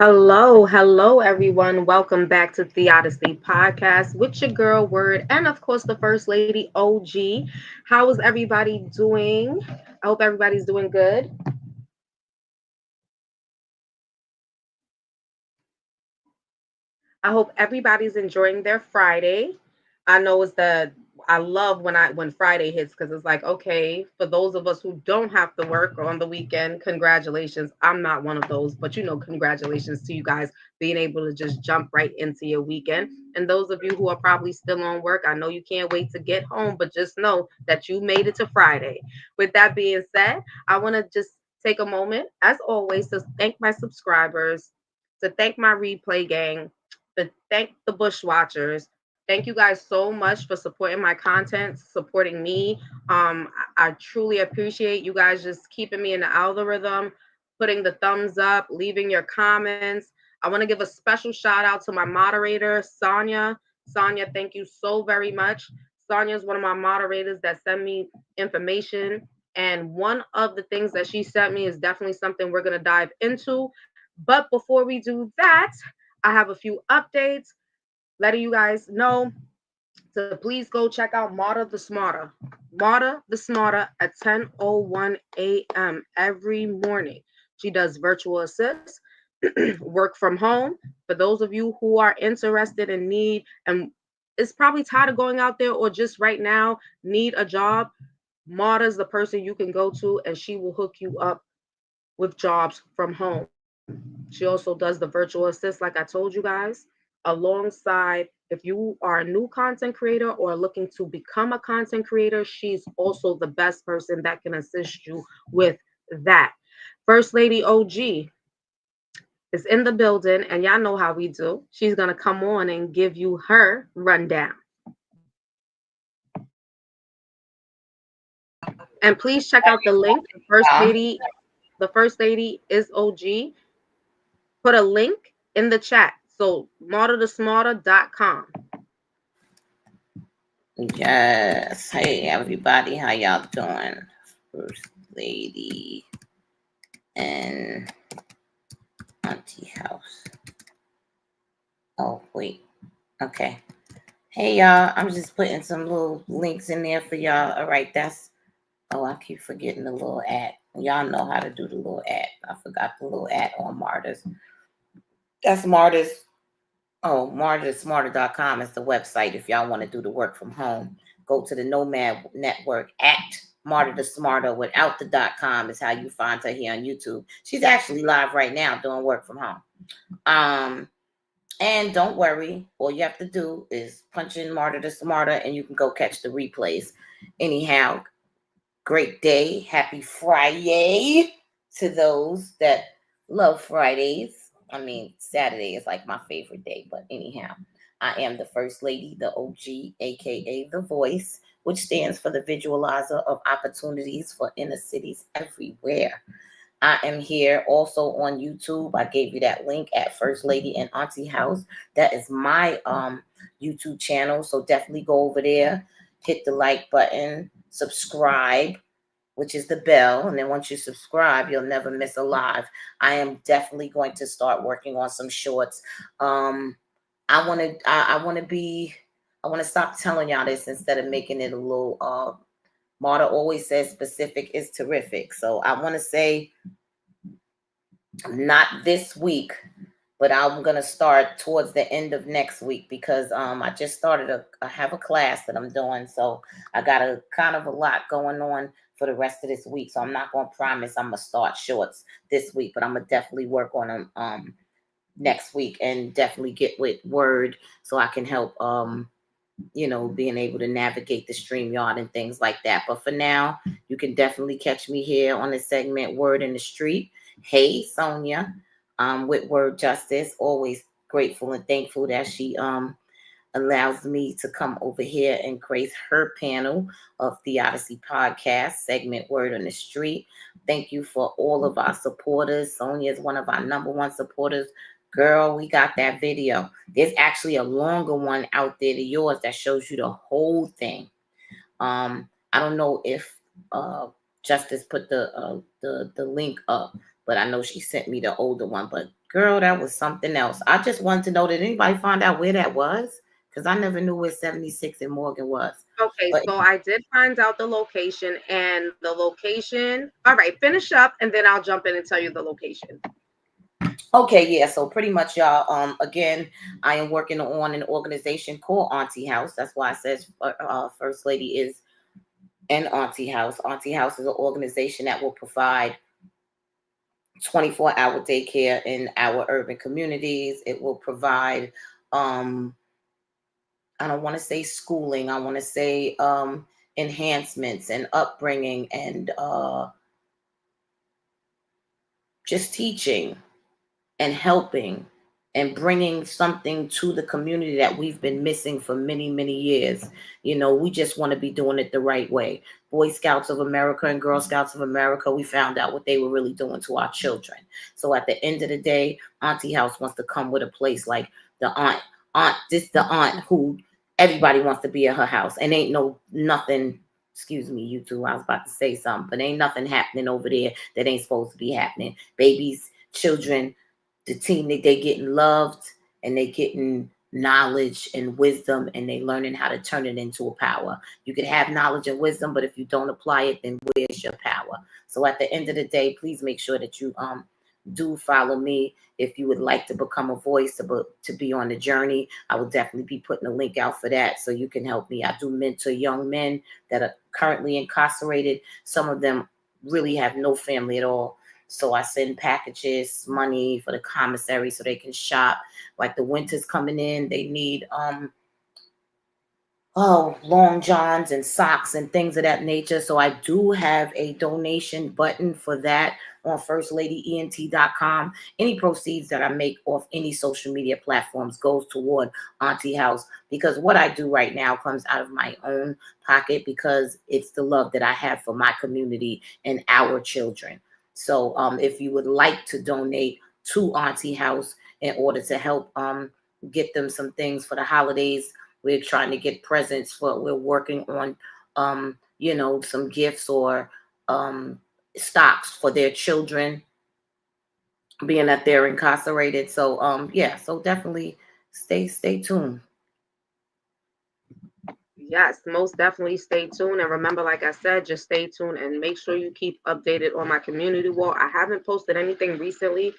Hello, everyone. Welcome back to Theodicy Podcast with your girl Word, and of course the First Lady OG. How is everybody doing? I hope everybody's doing good. I hope everybody's enjoying their Friday. I know it's the I love when Friday hits because it's like, okay, for those of us who don't have to work on the weekend, congratulations. I'm not one of those, but congratulations to you guys being able to just jump right into your weekend. And those of you who are probably still on work, I know you can't wait to get home, but just know that you made it to Friday. With that being said, I want to just take a moment, as always, to thank my subscribers, to thank my replay gang, to thank the Bushwatchers. Thank you guys so much for supporting my content, supporting me. I truly appreciate you guys just keeping me in the algorithm, putting the thumbs up, leaving your comments. I want to give a special shout out to my moderator, Sonia. Sonia, thank you so very much. Sonia is one of my moderators that send me information. And one of the things that she sent me is definitely something we're going to dive into. But before we do that, I have a few updates letting you guys know to please go check out Marta the Smarter. Marta the Smarter at 10:01 a.m. every morning. She does virtual assist, work from home. For those of you who are interested in need and is probably tired of going out there or just right now need a job, Marta is the person you can go to and she will hook you up with jobs from home. She also does the virtual assist, like I told you guys, alongside if you are a new content creator or looking to become a content creator, she's also the best person that can assist you with that. First Lady OG is in the building, and y'all know how we do. She's going to come on and give you her rundown. And please check out the link. The first lady is OG. Put a link in the chat. So smarter.com. Yes. Hey, everybody. How y'all doing? First Lady and Auntie House. Oh, wait. Okay. Hey, y'all. I'm just putting some little links in there for y'all. All right. Oh, I keep forgetting the little ad. Y'all know how to do the little ad. I forgot the little ad on Martyrs. That's Martyrs. Oh, martyrsmarter.com is the website if y'all want to do the work from home. Go to the Nomad Network at Martyr the Smarter without the .com is how you find her here on YouTube. She's actually live right now doing work from home. And don't worry, all you have to do is punch in Martyr the Smarter and you can go catch the replays. Anyhow, great day. Happy Friday to those that love Fridays. I mean, Saturday is like my favorite day, but anyhow, I am the First Lady, the OG, aka The Voice, which stands for the Visualizer of Opportunities for Inner Cities Everywhere. I am here also on YouTube. I gave you that link at First Lady and Auntie House. That is my YouTube channel. So definitely go over there, hit the like button, subscribe, which is the bell. And then once you subscribe, you'll never miss a live. I am definitely going to start working on some shorts. I want to I want to stop telling y'all this instead of making it a little Marta always says specific is terrific. So I want to say not this week, but I'm gonna start towards the end of next week because I just started I have a class that I'm doing, so I got a kind of a lot going on for the rest of this week. So I'm not gonna promise I'm gonna start shorts this week, but I'm gonna definitely work on them next week and definitely get with Word so I can help being able to navigate the StreamYard and things like that. But for now, you can definitely catch me here on the segment Word in the Street. Hey, Sonia, with Word Justice. Always grateful and thankful that she allows me to come over here and grace her panel of the Odyssey podcast segment Word on the Street. Thank you for all of our supporters. Sonia is one of our number one supporters. Girl, we got that video. There's actually a longer one out there to yours that shows you the whole thing. I don't know if Justice put the link up, but I know she sent me the older one. But Girl, that was something else. I just wanted to know, did anybody find out where that was? Because I never knew where 76 in Morgan was. Okay, But so I did find out the location, and the location. All right, finish up, and then I'll jump in and tell you the location. okay, yeah. So pretty much, y'all. Again, I am working on an organization called Auntie House. That's why it says First Lady is an Auntie House. Auntie House is an organization that will provide 24-hour daycare in our urban communities. It will provide, I don't want to say schooling. I want to say enhancements and upbringing and just teaching and helping and bringing something to the community that we've been missing for many, many years. You know, we just want to be doing it the right way. Boy Scouts of America and Girl Scouts of America, we found out what they were really doing to our children. So at the end of the day, Auntie House wants to come with a place like the aunt who everybody wants to be at her house, and ain't nothing. Excuse me, you two. I was about to say something, but ain't nothing happening over there that ain't supposed to be happening. Babies, children, the team, they getting loved, and they getting knowledge and wisdom, and they learning how to turn it into a power. You could have knowledge and wisdom, but if you don't apply it, then where's your power? So at the end of the day, please make sure that you do follow me if you would like to become a voice to be on the journey. I will definitely be putting a link out for that so you can help me. I do mentor young men that are currently incarcerated. Some of them really have no family at all. So I send packages, money for the commissary so they can shop. Like the winter's coming in, they need long johns and socks and things of that nature. So I do have a donation button for that on firstladyent.com. Any proceeds that I make off any social media platforms goes toward Auntie House, because what I do right now comes out of my own pocket, because it's the love that I have for my community and our children. So if you would like to donate to Auntie House in order to help get them some things for the holidays, we're trying to get presents we're working on, some gifts or stocks for their children, being that they're incarcerated. So, so definitely stay tuned. Yes, most definitely stay tuned. And remember, like I said, just stay tuned and make sure you keep updated on my community wall. I haven't posted anything recently,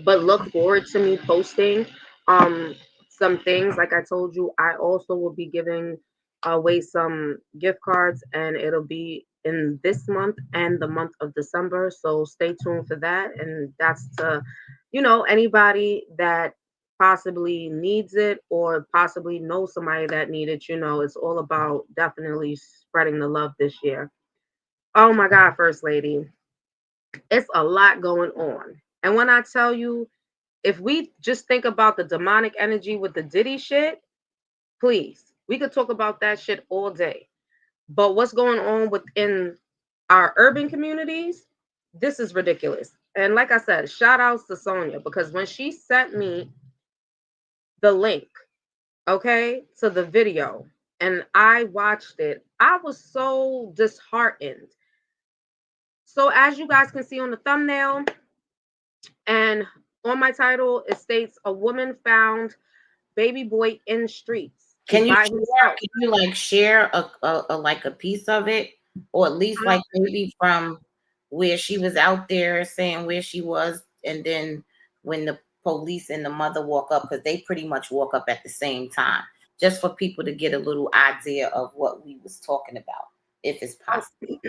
but look forward to me posting some things. Like I told you, I also will be giving away some gift cards, and it'll be in this month and the month of December. So stay tuned for that. And that's to, anybody that possibly needs it or possibly knows somebody that need it. It's all about definitely spreading the love this year. Oh my God, First Lady, it's a lot going on. And when I tell you, if we just think about the demonic energy with the Diddy shit, please, we could talk about that shit all day. But what's going on within our urban communities, this is ridiculous. And like I said, shout outs to Sonia, because when she sent me the link, okay, to the video, and I watched it, I was so disheartened. So as you guys can see on the thumbnail and on my title, it states a woman found baby boy in streets. Can you by share, himself. can you like share a piece of it, or at least like maybe from where she was out there saying where she was, and then when the police and the mother walk up, because they pretty much walk up at the same time, just for people to get a little idea of what we was talking about, if it's possible.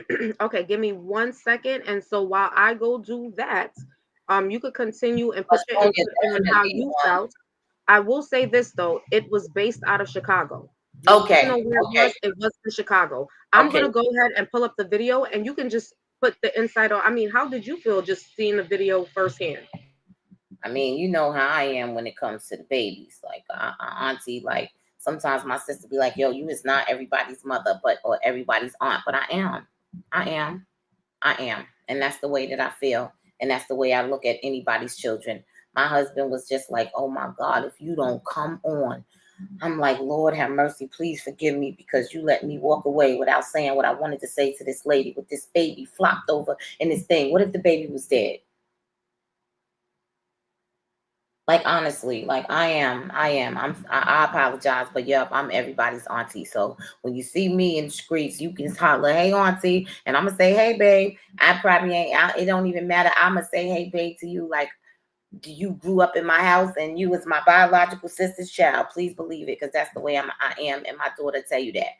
Okay, give me 1 second. And so while I go do that, you could continue and put your Sonia input on how definitely you felt. I will say this though, it was based out of Chicago. You need to okay, know where okay, it was in Chicago. I'm okay. gonna go ahead and pull up the video, and you can just put the insight on. I mean, how did you feel just seeing the video firsthand? I mean, you know how I am when it comes to the babies. Like, auntie, like, sometimes my sister be like, yo, you is not everybody's mother, or everybody's aunt, but I am. I am. I am. And that's the way that I feel. And that's the way I look at anybody's children. My husband was just like, oh my God, if you don't come on. I'm like, Lord have mercy, please forgive me, because you let me walk away without saying what I wanted to say to this lady with this baby flopped over in this thing. What if the baby was dead? Like honestly, like I am. I apologize, but yep, I'm everybody's auntie. So when you see me in the streets, you can holler, "Hey, auntie," and I'm gonna say, "Hey, babe." I probably ain't. It don't even matter. I'm gonna say, "Hey, babe," to you. Like you grew up in my house, and you was my biological sister's child. Please believe it, because that's the way I am, and my daughter tell you that.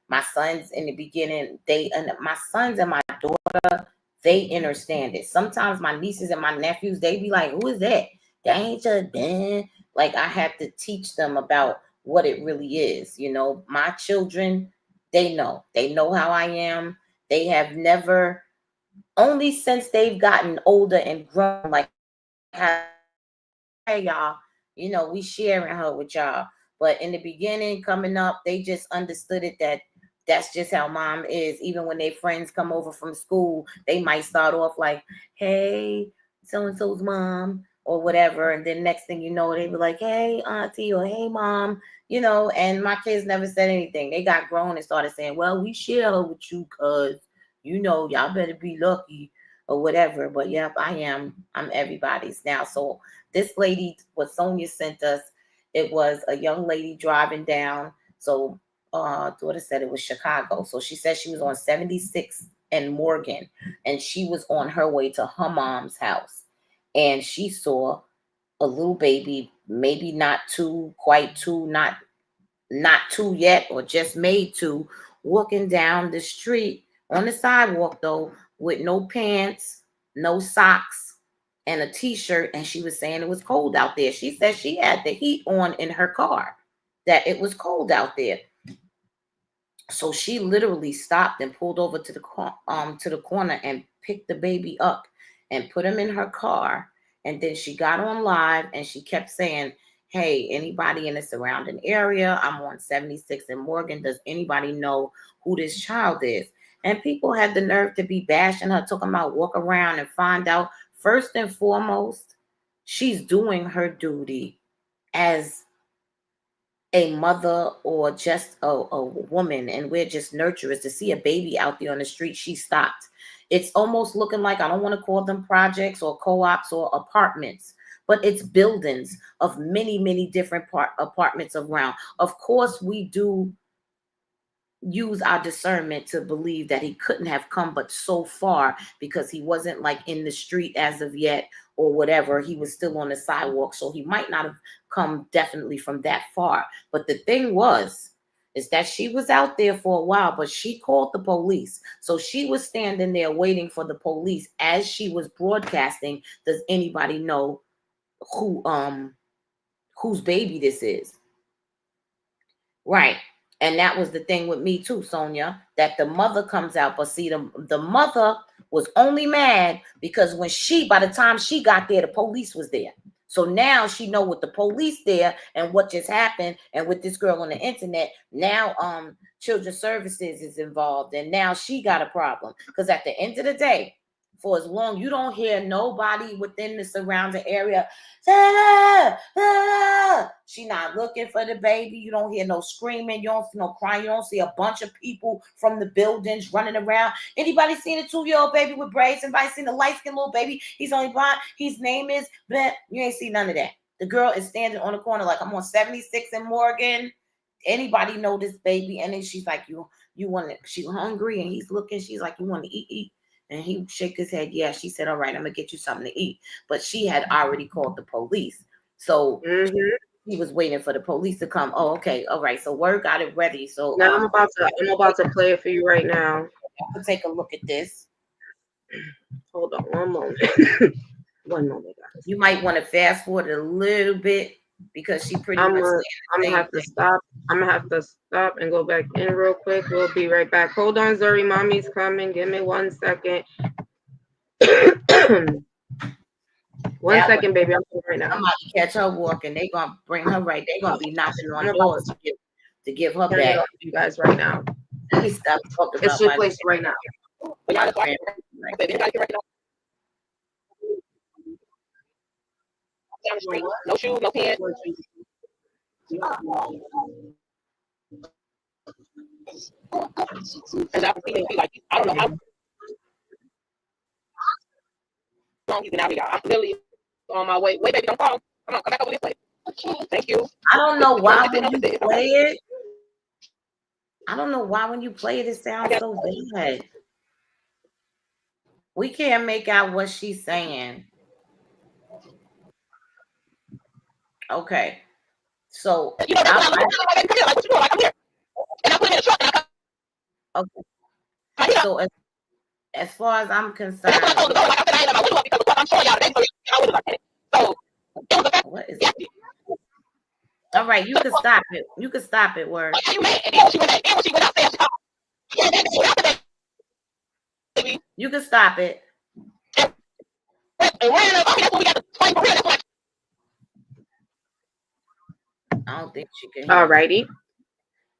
My sons in the beginning, my sons and my daughter, they understand it. Sometimes my nieces and my nephews, they be like, "Who is that? That ain't your dad." Like I have to teach them about what it really is. You know, my children, they know how I am. They have never, only since they've gotten older and grown, like, hey y'all, you know, we sharing her with y'all. But in the beginning, coming up, they just understood it, that that's just how mom is. Even when their friends come over from school, they might start off like, "Hey, so and so's mom," or whatever, and then next thing you know, they be like, "Hey, auntie," or "Hey, mom," you know. And my kids never said anything. They got grown and started saying, "Well, we share her with you, cuz you know, y'all better be lucky," or whatever. But yep, I'm everybody's now. So this lady, what Sonia sent us, it was a young lady driving down. So daughter said it was Chicago. So she said she was on 76 and Morgan, and she was on her way to her mom's house. And she saw a little baby, maybe not two, quite two, not two yet, or just made two, walking down the street on the sidewalk though, with no pants, no socks, and a t-shirt. And she was saying it was cold out there. She said she had the heat on in her car, that it was cold out there. So she literally stopped and pulled over to the corner and picked the baby up and put him in her car. And then she got on live and she kept saying, "Hey, anybody in the surrounding area? I'm on 76 and Morgan. Does anybody know who this child is?" And people had the nerve to be bashing her, talking about walk around and find out. First and foremost, she's doing her duty as a mother or just a woman, and we're just nurturers. To see a baby out there on the street, she stopped. It's almost looking like, I don't want to call them projects or co-ops or apartments, but it's buildings of many different apartments around. Of course, we do use our discernment to believe that he couldn't have come but so far, because he wasn't like in the street as of yet or whatever. He was still on the sidewalk, so he might not have come definitely from that far. But the thing is that she was out there for a while, but she called the police. So she was standing there waiting for the police as she was broadcasting, "Does anybody know whose baby this is?" Right. And that was the thing with me too, Sonia, that the mother comes out. But see, the mother was only mad because by the time she got there, the police was there. So now she know with the police there and what just happened, and with this girl on the internet, now children's services is involved, and now she got a problem. Because at the end of the day, for as long you don't hear nobody within the surrounding area, she not looking for the baby. You don't hear no screaming. You don't see no crying. You don't see a bunch of people from the buildings running around. Anybody seen a 2-year-old baby with braids? Anybody seen a light-skinned little baby? He's only blind. His name is Blah. You ain't see none of that. The girl is standing on the corner like, "I'm on 76 and Morgan. Anybody know this baby?" And then she's like, you want it? She hungry, and he's looking. She's like, "You want to eat?" And he shake his head. Yeah. She said, "All right, I'm gonna get you something to eat." But she had already called the police. So he was waiting for the police to come. Oh, okay. All right. So word got it ready. So now I'm about to play it for you right now. I'll take a look at this. Hold on one moment. One moment, guys. You might want to fast forward a little bit, because she pretty much. I'm gonna have to stop. I'm gonna have to stop and go back in real quick. We'll be right back. Hold on, Zuri. Mommy's coming. Give me 1 second. 1 second, baby. I'm coming right now. I'm about to catch her walking. They gonna bring her right. They gonna be knocking on doors to give her back. You guys, right now. Let me stop talking about. It's your place right now. No shoes, no pants. As I can see, like, I don't know how long he's been out here, y'all. I'm literally on my way. Wait, baby, don't fall. Come on, come back over this way. Thank you. I don't know why when you play it. I don't know why when you play it, it sounds so bad. We can't make out what she's saying. Okay. So okay. So as far as I'm concerned, what is it? All right, you can stop it. You can stop it, word. You can stop it. I don't think she can hear. Alrighty.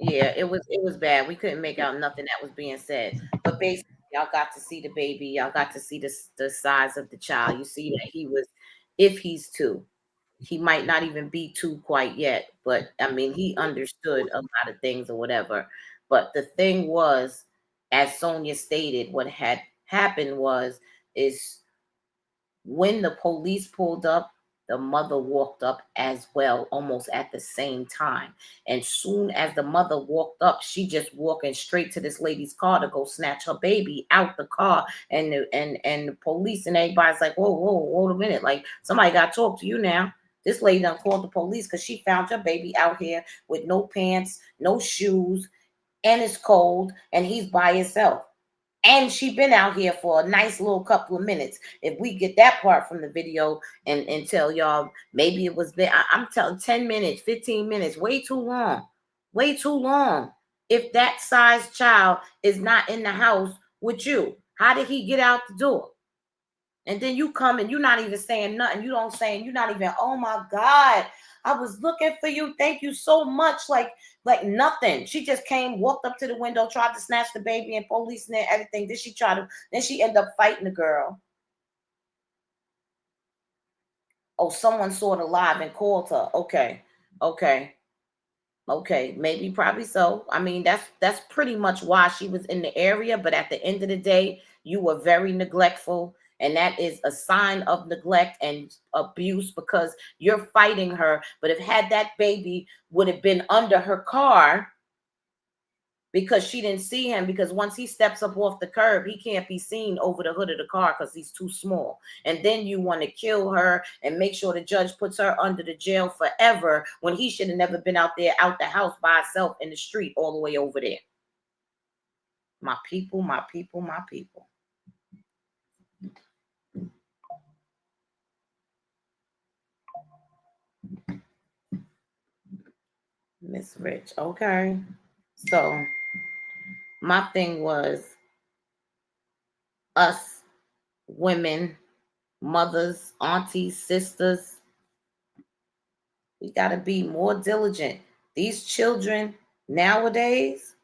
Yeah, it was bad. We couldn't make out nothing that was being said. But basically, y'all got to see the baby. Y'all got to see the size of the child. You see that he was, if he's 2, he might not even be 2 quite yet. But I mean, he understood a lot of things or whatever. But the thing was, as Sonia stated, what had happened is when the police pulled up, the mother walked up as well, almost at the same time. And soon as the mother walked up, she just walking straight to this lady's car to go snatch her baby out the car. And the police and everybody's like, whoa, a minute. Like, somebody got to talk to you now. This lady done called the police because she found her baby out here with no pants, no shoes, and it's cold, and he's by himself. And she been out here for a nice little couple of minutes. If we get that part from the video and tell y'all, maybe it was there. I'm telling 10 minutes, 15 minutes, way too long. Way too long. If that size child is not in the house with you, how did he get out the door? And then you come and you're not even saying nothing. You don't say, you're not even, oh my God, I was looking for you. Thank you so much. Like nothing. She just came, walked up to the window, tried to snatch the baby, and police and everything. Then she ended up fighting the girl. Oh, someone saw it live and called her. Okay. Maybe, probably so. I mean, that's pretty much why she was in the area. But at the end of the day, you were very neglectful. And that is a sign of neglect and abuse because you're fighting her. But if had that baby would have been under her car, because she didn't see him, because once he steps up off the curb, he can't be seen over the hood of the car because he's too small. And then you want to kill her and make sure the judge puts her under the jail forever when he should have never been out there, out the house by himself in the street all the way over there. My people, my people, my people. Miss Rich. Okay. So my thing was us women, mothers, aunties, sisters, we got to be more diligent. These children nowadays,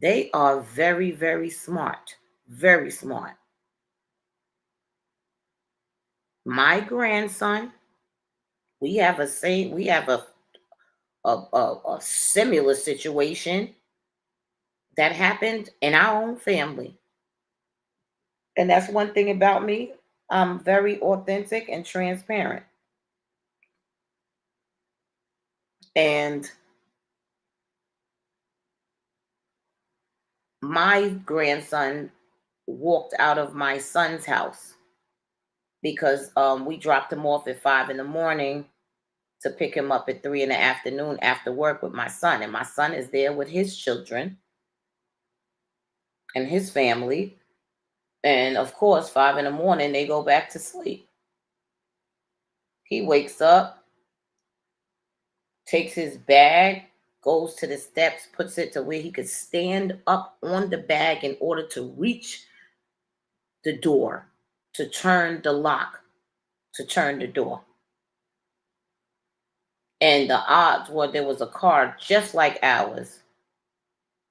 they are very, very smart. Very smart. My grandson, we have a similar situation that happened in our own family. And that's one thing about me. I'm very authentic and transparent. And my grandson walked out of my son's house because we dropped him off at 5 a.m. to pick him up at 3 p.m. after work with my son. And my son is there with his children and his family. And of course, 5 a.m, they go back to sleep. He wakes up, takes his bag, goes to the steps, puts it to where he could stand up on the bag in order to reach the door, to turn the lock, to turn the door. And the odds were there was a car just like ours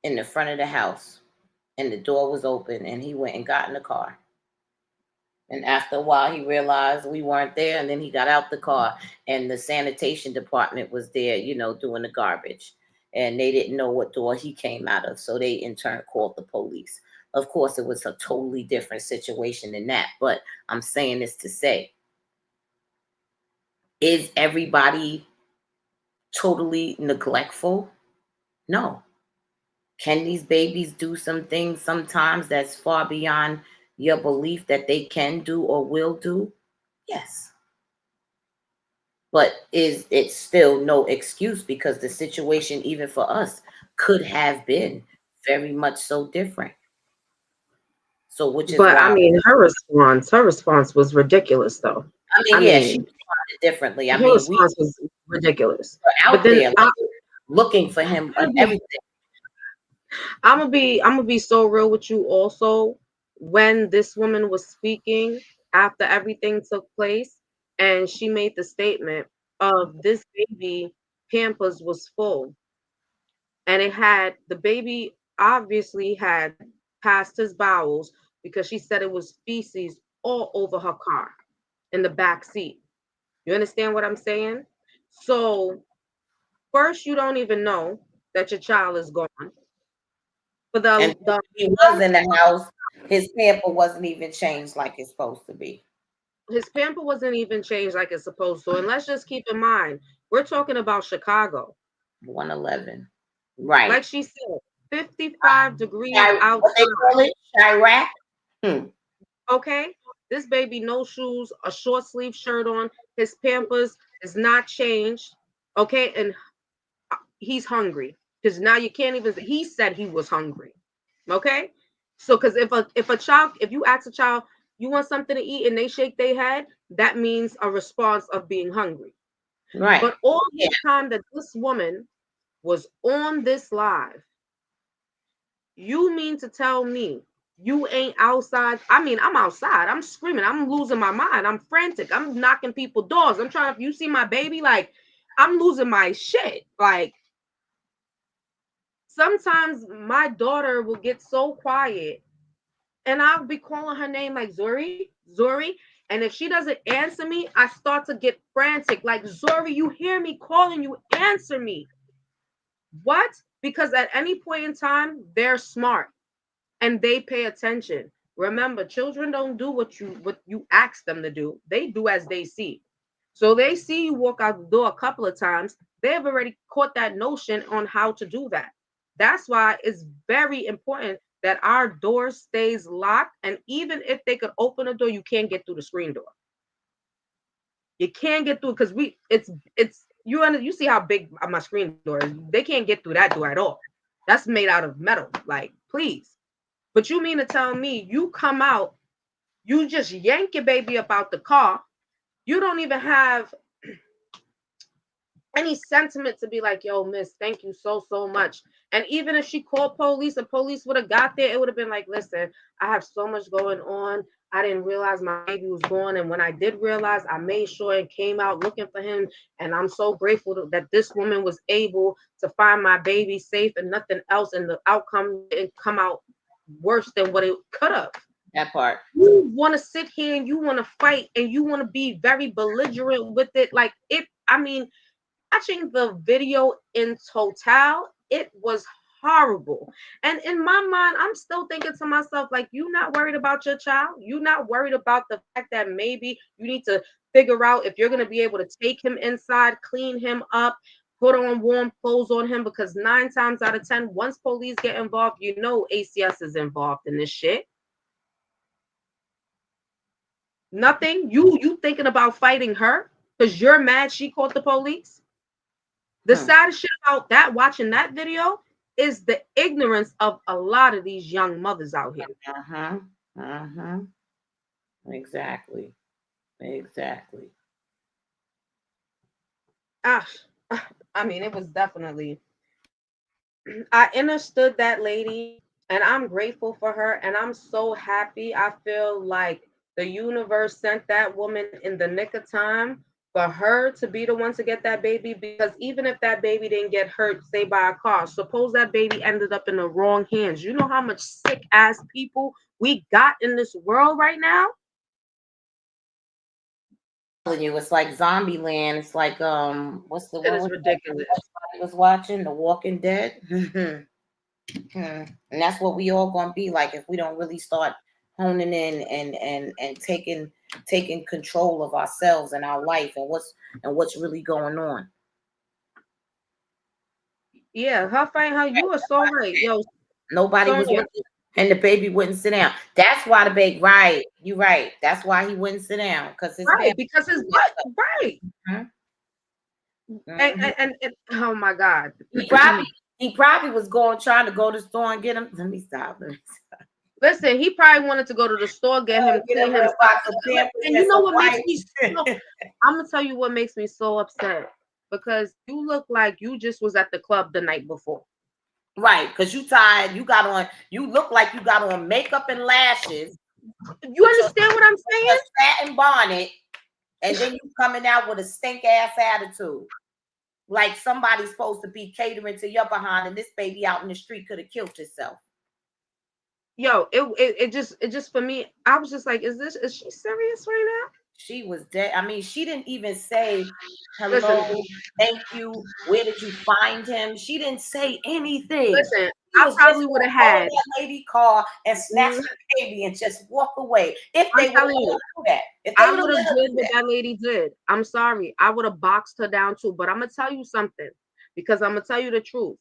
in the front of the house, and the door was open, and he went and got in the car. And after a while, he realized we weren't there, and then he got out the car, and the sanitation department was there, doing the garbage. And they didn't know what door he came out of, so they in turn called the police. Of course, it was a totally different situation than that, but I'm saying this to say, Is everybody totally neglectful? No. Can these babies do some things sometimes that's far beyond your belief that they can do or will do? Yes. But is it still no excuse, because the situation, even for us, could have been very much so different. So, which is But I why, mean, her response was ridiculous, though. I I mean, yeah, she mean, responded differently. I her mean, we response was ridiculous. were But out then there like looking for him and everything. I'm gonna be so real with you also. When this woman was speaking after everything took place, and she made the statement of this baby Pampers was full, and it had the baby obviously had passed his bowels because she said it was feces all over her car in the back seat. You understand what I'm saying? So first, you don't even know that your child is gone. For And the he was in the house. His pamper wasn't even changed like it's supposed to be. his pamper wasn't even changed like it's supposed to. And let's just keep in mind, we're talking about Chicago. 111. Right. Like she said, 55 degrees What they outside. call it? Chirac? Okay. This baby, no shoes, a short sleeve shirt on, his pampers is not changed. Okay. And he's hungry. Because now you can't even he said he was hungry. Okay. So because if you ask a child, you want something to eat and they shake their head, that means a response of being hungry. Right. But all the time that this woman was on this live, you mean to tell me you ain't outside? I mean, I'm outside. I'm screaming. I'm losing my mind. I'm frantic. I'm knocking people doors. I'm trying. If you see my baby, like I'm losing my shit. Like sometimes my daughter will get so quiet and I'll be calling her name like Zori, Zori. And if she doesn't answer me, I start to get frantic. Like, Zori, you hear me calling you, answer me. What? Because at any point in time, they're smart and they pay attention. Remember, children don't do what you ask them to do. They do as they see. So they see you walk out the door a couple of times, they've already caught that notion on how to do that. That's why it's very important that our door stays locked. And even if they could open the door, you can't get through the screen door. You can't get through because it's you see how big my screen door is. They can't get through that door at all. That's made out of metal. Like, please. But you mean to tell me you come out, you just yank your baby up out the car. You don't even have any sentiment to be like, yo, miss, thank you so much. And even if she called police and police would have got there, it would have been like, listen, I have so much going on. I didn't realize my baby was gone. And when I did realize, I made sure and came out looking for him. And I'm so grateful that this woman was able to find my baby safe and nothing else. And the outcome didn't come out worse than what it could have. That part. You want to sit here and you want to fight and you want to be very belligerent with it. Like, watching the video in total, it was horrible. And in my mind, I'm still thinking to myself, like, you not worried about your child? You not worried about the fact that maybe you need to figure out if you're going to be able to take him inside, clean him up, put on warm clothes on him? Because 9 times out of 10, once police get involved, you know ACS is involved in this shit. Nothing. You thinking about fighting her because you're mad she called the police? The saddest shit about that, watching that video, is the ignorance of a lot of these young mothers out here. Exactly. I mean, it was definitely. I understood that lady, and I'm grateful for her, and I'm so happy. I feel like the universe sent that woman in the nick of time for her to be the one to get that baby, because even if that baby didn't get hurt, say by a car, suppose that baby ended up in the wrong hands. You know how much sick ass people we got in this world right now? You, it's like Zombie Land. It's like what's the one? It is ridiculous. I was watching The Walking Dead. And that's what we all gonna be like if we don't really start honing in and taking taking control of ourselves and our life and what's really going on. Yeah, her fighting her. You are so right, yo. Nobody was Sonya. looking, and the baby wouldn't sit down. That's why the baby, right? You're right. That's why he wouldn't sit down because his Right, because his butt, right. Mm-hmm. And oh my God. He probably was trying to go to the store and get him. Let me stop. Listen, he probably wanted to go to the store, get him a box of Pampers and you know what makes me so, I'm gonna tell you what makes me so upset, because you look like you just was at the club the night before. Right, because you tired, you look like you got on makeup and lashes. You understand what I'm saying? Satin bonnet, and then you coming out with a stink ass attitude. Like somebody's supposed to be catering to your behind, and this baby out in the street could have killed herself. Yo, it just for me, I was just like, is she serious right now? She was dead. I mean, she didn't even say hello, thank you. Where did you find him? She didn't say anything. Listen, I probably would have had that lady car and snatch the baby and just walk away. If they would do that, I would have did what that lady did. I'm sorry, I would have boxed her down too. But I'm gonna tell you something, because I'm gonna tell you the truth.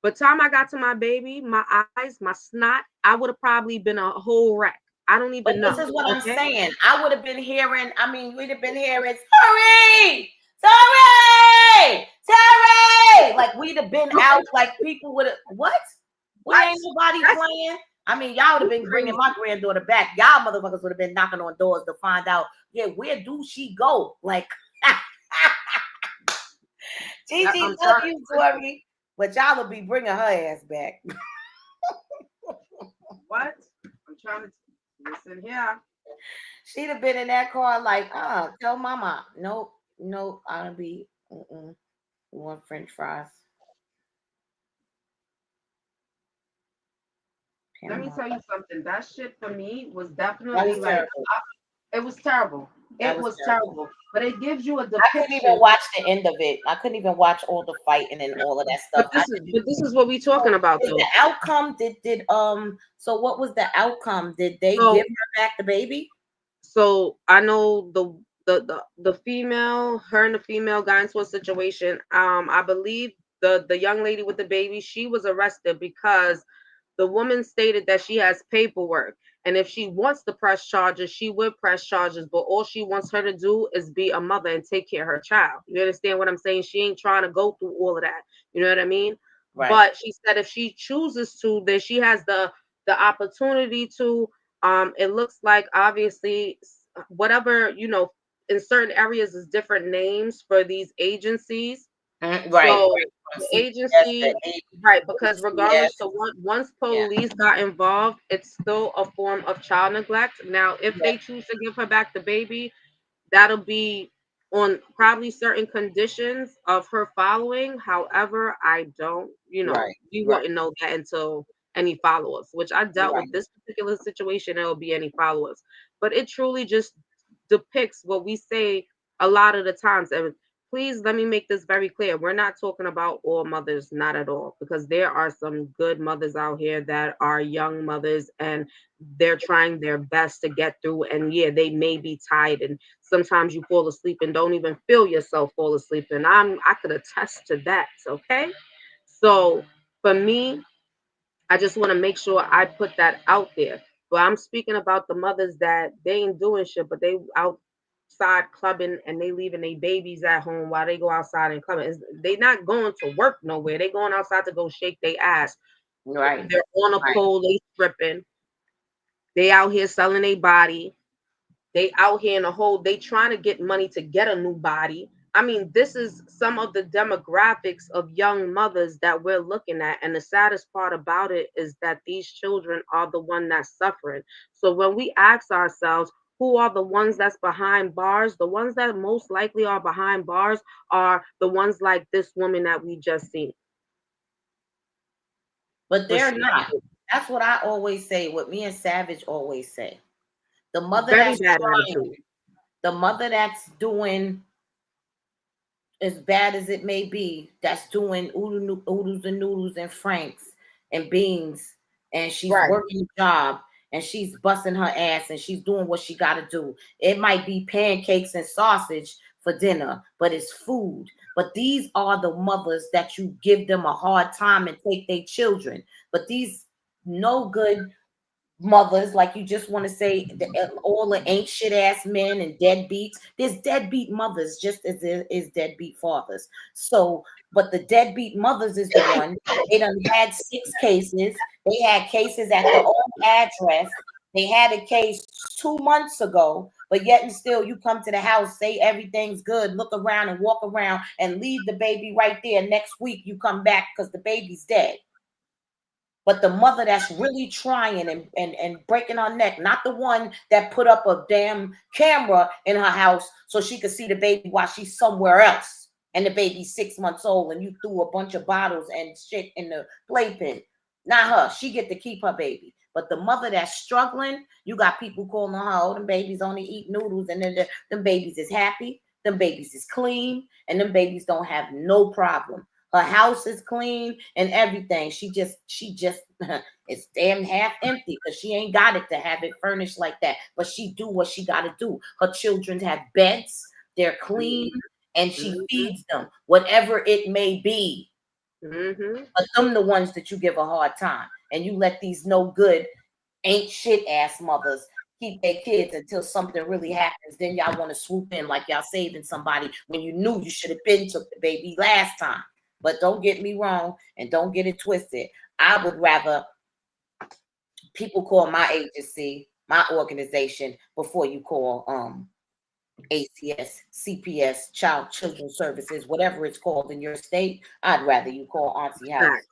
By the time I got to my baby, my eyes, my snot, I would have probably been a whole wreck. I don't even know. This is what I'm saying. I would have been hearing, we'd have been hearing, sorry, like we'd have been out, like people would have, what? Ain't nobody playing? I mean, y'all would have been bringing my granddaughter back. Y'all motherfuckers would have been knocking on doors to find out, yeah, where do she go? Like, Gigi, love you, Tori, but y'all will be bringing her ass back. What? I'm trying to listen here. She'd have been in that car like, tell mama. Nope, I'll be one French fries. Let me tell you something. That shit for me was definitely like, it was terrible. It was terrible. But it gives you a depiction. I couldn't even watch the end of it. I couldn't even watch all the fighting and all of that stuff. But this is what we're talking about, though. The outcome so what was the outcome? Did they give her back the baby? So I know the female, her and the female got into a situation. I believe the young lady with the baby, she was arrested because the woman stated that she has paperwork, and if she wants to press charges, she would press charges, but all she wants her to do is be a mother and take care of her child. You understand what I'm saying? She ain't trying to go through all of that. You know what I mean? Right. But she said if she chooses to, then she has the opportunity to. It looks like obviously whatever, in certain areas is different names for these agencies. Right. So the agency, right, because regardless, so once police got involved, it's still a form of child neglect. Now, if they choose to give her back the baby, that'll be on probably certain conditions of her following. However, I don't, you wouldn't know that until any follow-ups, which I dealt with this particular situation, there will be any follow-ups. But it truly just depicts what we say a lot of the times. And please let me make this very clear. We're not talking about all mothers, not at all, because there are some good mothers out here that are young mothers and they're trying their best to get through. And yeah, they may be tired, and sometimes you fall asleep and don't even feel yourself fall asleep. And I could attest to that. Okay. So for me, I just want to make sure I put that out there. But I'm speaking about the mothers that they ain't doing shit, but they outside clubbing and they leaving their babies at home while they go outside and clubbing. They not going to work nowhere. They going outside to go shake their ass. Right. They're on a pole, they stripping. They out here selling their body. They out here in a hole. They trying to get money to get a new body. I mean, this is some of the demographics of young mothers that we're looking at. And the saddest part about it is that these children are the one that's suffering. So when we ask ourselves, who are the ones that's behind bars? The ones that most likely are behind bars are the ones like this woman that we just seen. But they're not. That's what I always say, what me and Savage always say. The mother that's doing as bad as it may be, that's doing oodles and noodles and franks and beans, and she's working a job, and she's busting her ass and she's doing what she got to do. It might be pancakes and sausage for dinner, but it's food. But these are the mothers that you give them a hard time and take their children. But these no good mothers, like you just want to say all the ain't shit ass men and deadbeats. There's deadbeat mothers just as there is deadbeat fathers. So, but the deadbeat mothers is the one. They done had 6 cases. They had cases at the old address. They had a case 2 months ago, but yet and still you come to the house, say everything's good, look around and walk around and leave the baby right there. Next week you come back because the baby's dead. But the mother that's really trying and breaking her neck, not the one that put up a damn camera in her house so she could see the baby while she's somewhere else. And the baby's 6 months old and you threw a bunch of bottles and shit in the playpen. Not her. She get to keep her baby. But the mother that's struggling, you got people calling her, oh, them babies only eat noodles. And then them babies is happy. Them babies is clean. And them babies don't have no problem. Her house is clean and everything. She just it's damn half empty because she ain't got it to have it furnished like that. But she do what she got to do. Her children have beds. They're clean and she feeds them, whatever it may be. But them the ones that you give a hard time. And you let these no good, ain't shit ass mothers keep their kids until something really happens. Then y'all want to swoop in like y'all saving somebody when you knew you should have been took the baby last time. But don't get me wrong and don't get it twisted. I would rather people call my agency, my organization, before you call ACS, CPS, Children's Services, whatever it's called in your state. I'd rather you call Auntie House.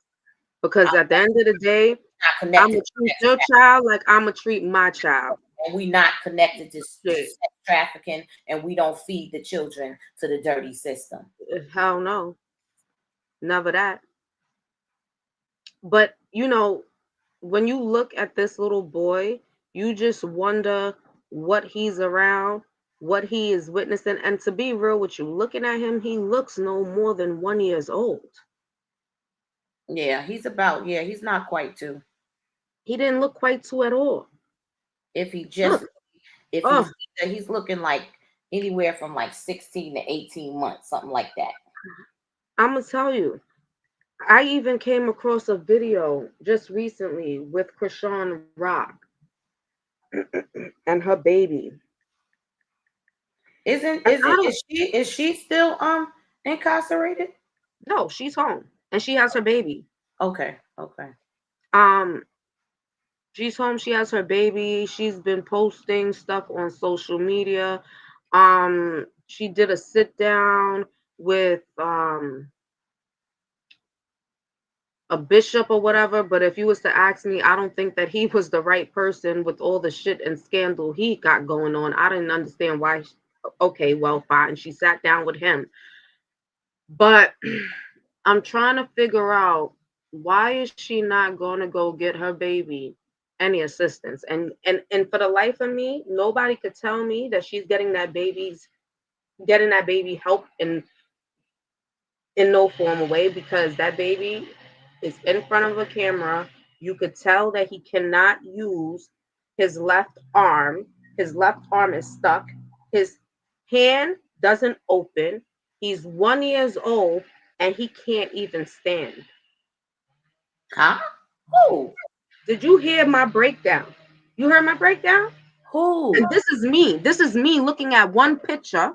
Because at the end of the day, I'm going to treat your child like I'm going to treat my child. And we not connected to sex trafficking, and we don't feed the children to the dirty system. Hell no. Never that. But, you know, when you look at this little boy, you just wonder what he's around, what he is witnessing. And to be real with you, looking at him, he looks no more than 1 year old. Yeah, he's not quite 2. He didn't look quite 2 at all. He's looking like anywhere from like 16 to 18 months, something like that. I'm going to tell you, I even came across a video just recently with Krishan Rock and her baby. Is she still incarcerated? No, she's home and she has her baby. Okay. She's home. She has her baby. She's been posting stuff on social media. She did a sit down with a bishop or whatever. But if you was to ask me, I don't think that he was the right person with all the shit and scandal he got going on. I didn't understand why. Okay, well, fine. She sat down with him. But I'm trying to figure out, why is she not going to go get her baby any assistance? And for the life of me, nobody could tell me that she's getting that baby help in no form of way, because that baby is in front of a camera. You could tell that he cannot use his left arm. His left arm is stuck. His hand doesn't open. He's 1 year old and he can't even stand. Huh? Who? Did you hear my breakdown? You heard my breakdown? Who? And this is me. This is me looking at one picture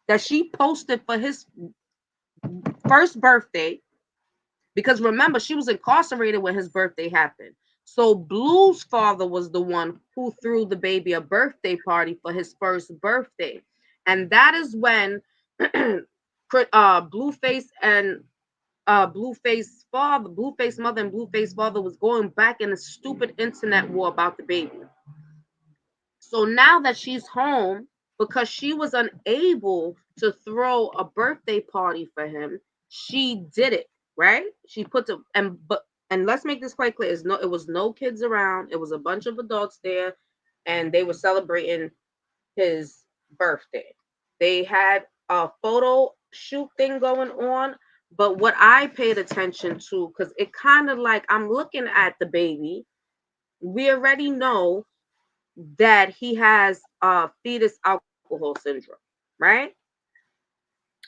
that she posted for his first birthday. Because remember, she was incarcerated when his birthday happened. So Blue's father was the one who threw the baby a birthday party for his first birthday. And that is when Blueface and Blueface mother and Blueface father was going back in a stupid internet war about the baby. So now that she's home, because she was unable to throw a birthday party for him, she did it, right? She put and let's make this quite clear. It was no kids around. It was a bunch of adults there, and they were celebrating his birthday. They had a photo shoot thing going on, But what I paid attention to, because it kind of like I'm looking at the baby, we already know that he has fetus alcohol syndrome, right?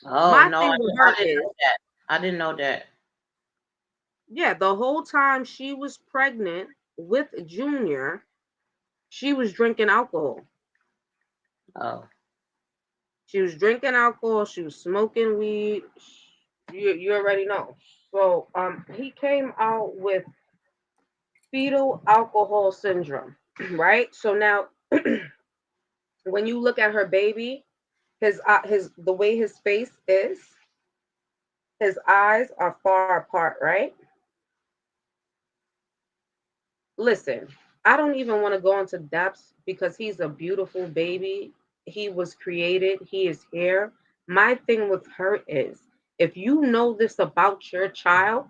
Oh My no, thing with her I didn't is, know that. I didn't know that. yeah, the whole time she was pregnant with Junior, she was drinking alcohol. Oh. She was drinking alcohol. She was smoking weed. You already know. So he came out with fetal alcohol syndrome, right? So now, when you look at her baby, his the way his face is, his eyes are far apart, right? Listen, I don't even want to go into depths because he's a beautiful baby. He was created, he is here. My thing with her is, if you know this about your child,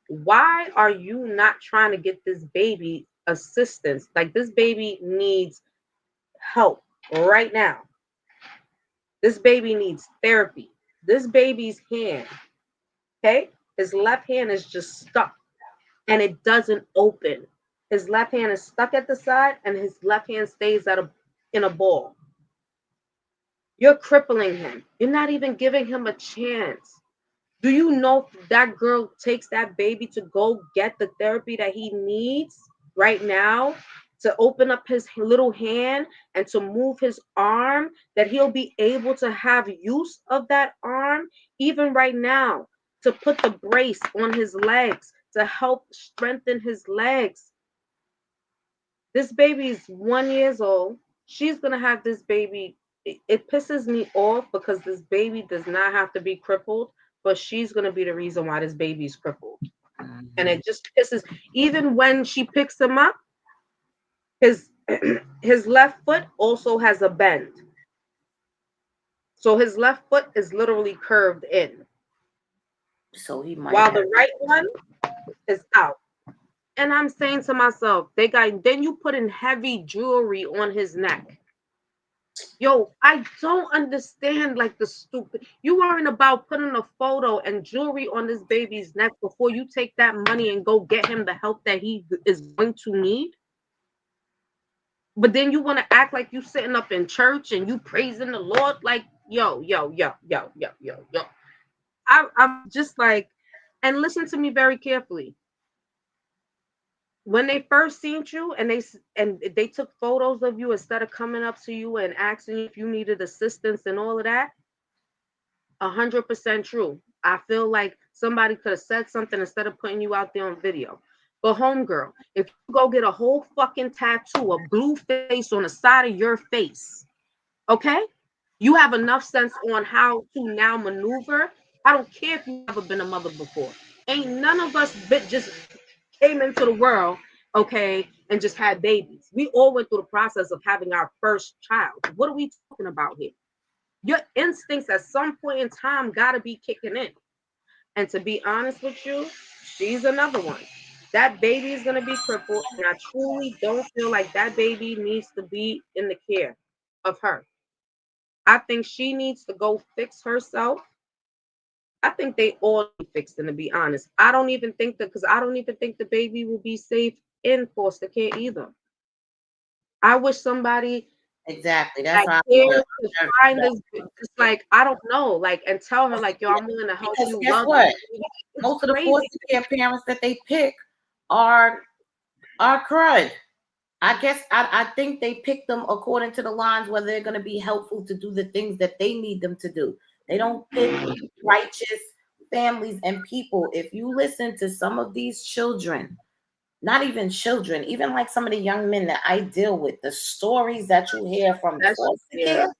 why are you not trying to get this baby assistance? Like, this baby needs help right now. This baby needs therapy. This baby's hand, okay? His left hand is just stuck and it doesn't open. His left hand is stuck at the side and his left hand stays in a ball. You're crippling him. You're not even giving him a chance. Do you know that girl takes that baby to go get the therapy that he needs right now, to open up his little hand and to move his arm, that he'll be able to have use of that arm even right now, to put the brace on his legs to help strengthen his legs. This baby is 1 year old. She's gonna have this baby. It pisses me off because this baby does not have to be crippled, but she's gonna be the reason why this baby is crippled. And Mhm. it just pisses. Even when she picks him up, his his left foot also has a bend. So his left foot is literally curved in, So he might while the have. right one is out. And I'm saying to myself, they got then you put in heavy jewelry on his neck. Yo, I don't understand, like, the stupid. You worrying about putting a photo and jewelry on this baby's neck before you take that money and go get him the help that he is going to need. But then you want to act like you sitting up in church and you praising the Lord, like, yo. I'm just like, and listen to me very carefully. When they first seen you and they took photos of you instead of coming up to you and asking you if you needed assistance and all of that, 100% true. I feel like somebody could have said something instead of putting you out there on video. But homegirl, if you go get a whole fucking tattoo, a blue face on the side of your face, okay? You have enough sense on how to now maneuver. I don't care if you've never been a mother before. Ain't none of us just came into the world, okay, and just had babies. We all went through the process of having our first child. What are we talking about here? Your instincts at some point in time got to be kicking in. And to be honest with you, she's another one. That baby is going to be crippled. And I truly don't feel like that baby needs to be in the care of her. I think she needs to go fix herself. I think they all need fixing, to be honest. I don't even think that, because I don't even think the baby will be safe in foster care either. I wish somebody Exactly. That's like how I here feel. to find this, just like, I don't know, like, and tell her like, yo, I'm willing to help Because you, guess love what? you. It's Most of the crazy. foster care parents that they pick are crud. I think they pick them according to the lines whether they're going to be helpful to do the things that they need them to do. They don't pick righteous families and people. If you listen to some of these children, not even children, even like some of the young men that I deal with, the stories that you hear from That's, foster yeah, care,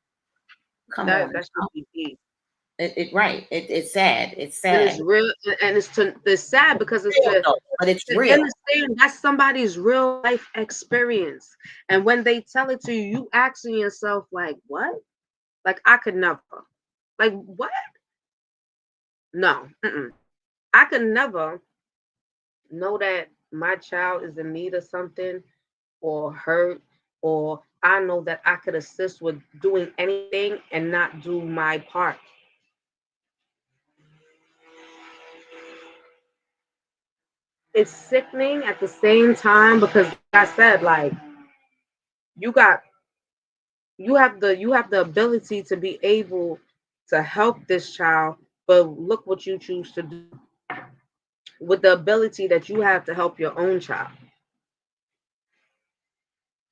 come on. that should be deep. Right. It's sad. It's And sad. it's real, and it's sad because it's Real though, but it's to real. understand that's somebody's real life experience. And when they tell it to you, you asking yourself, like, what? Like, I could never. Like, what? No. I could never know that my child is in need of something or hurt, or I know that I could assist with doing anything and not do my part. it's sickening at the same time because, like I said, like you got you have the ability to be able to help this child, but look what you choose to do with the ability that you have to help your own child.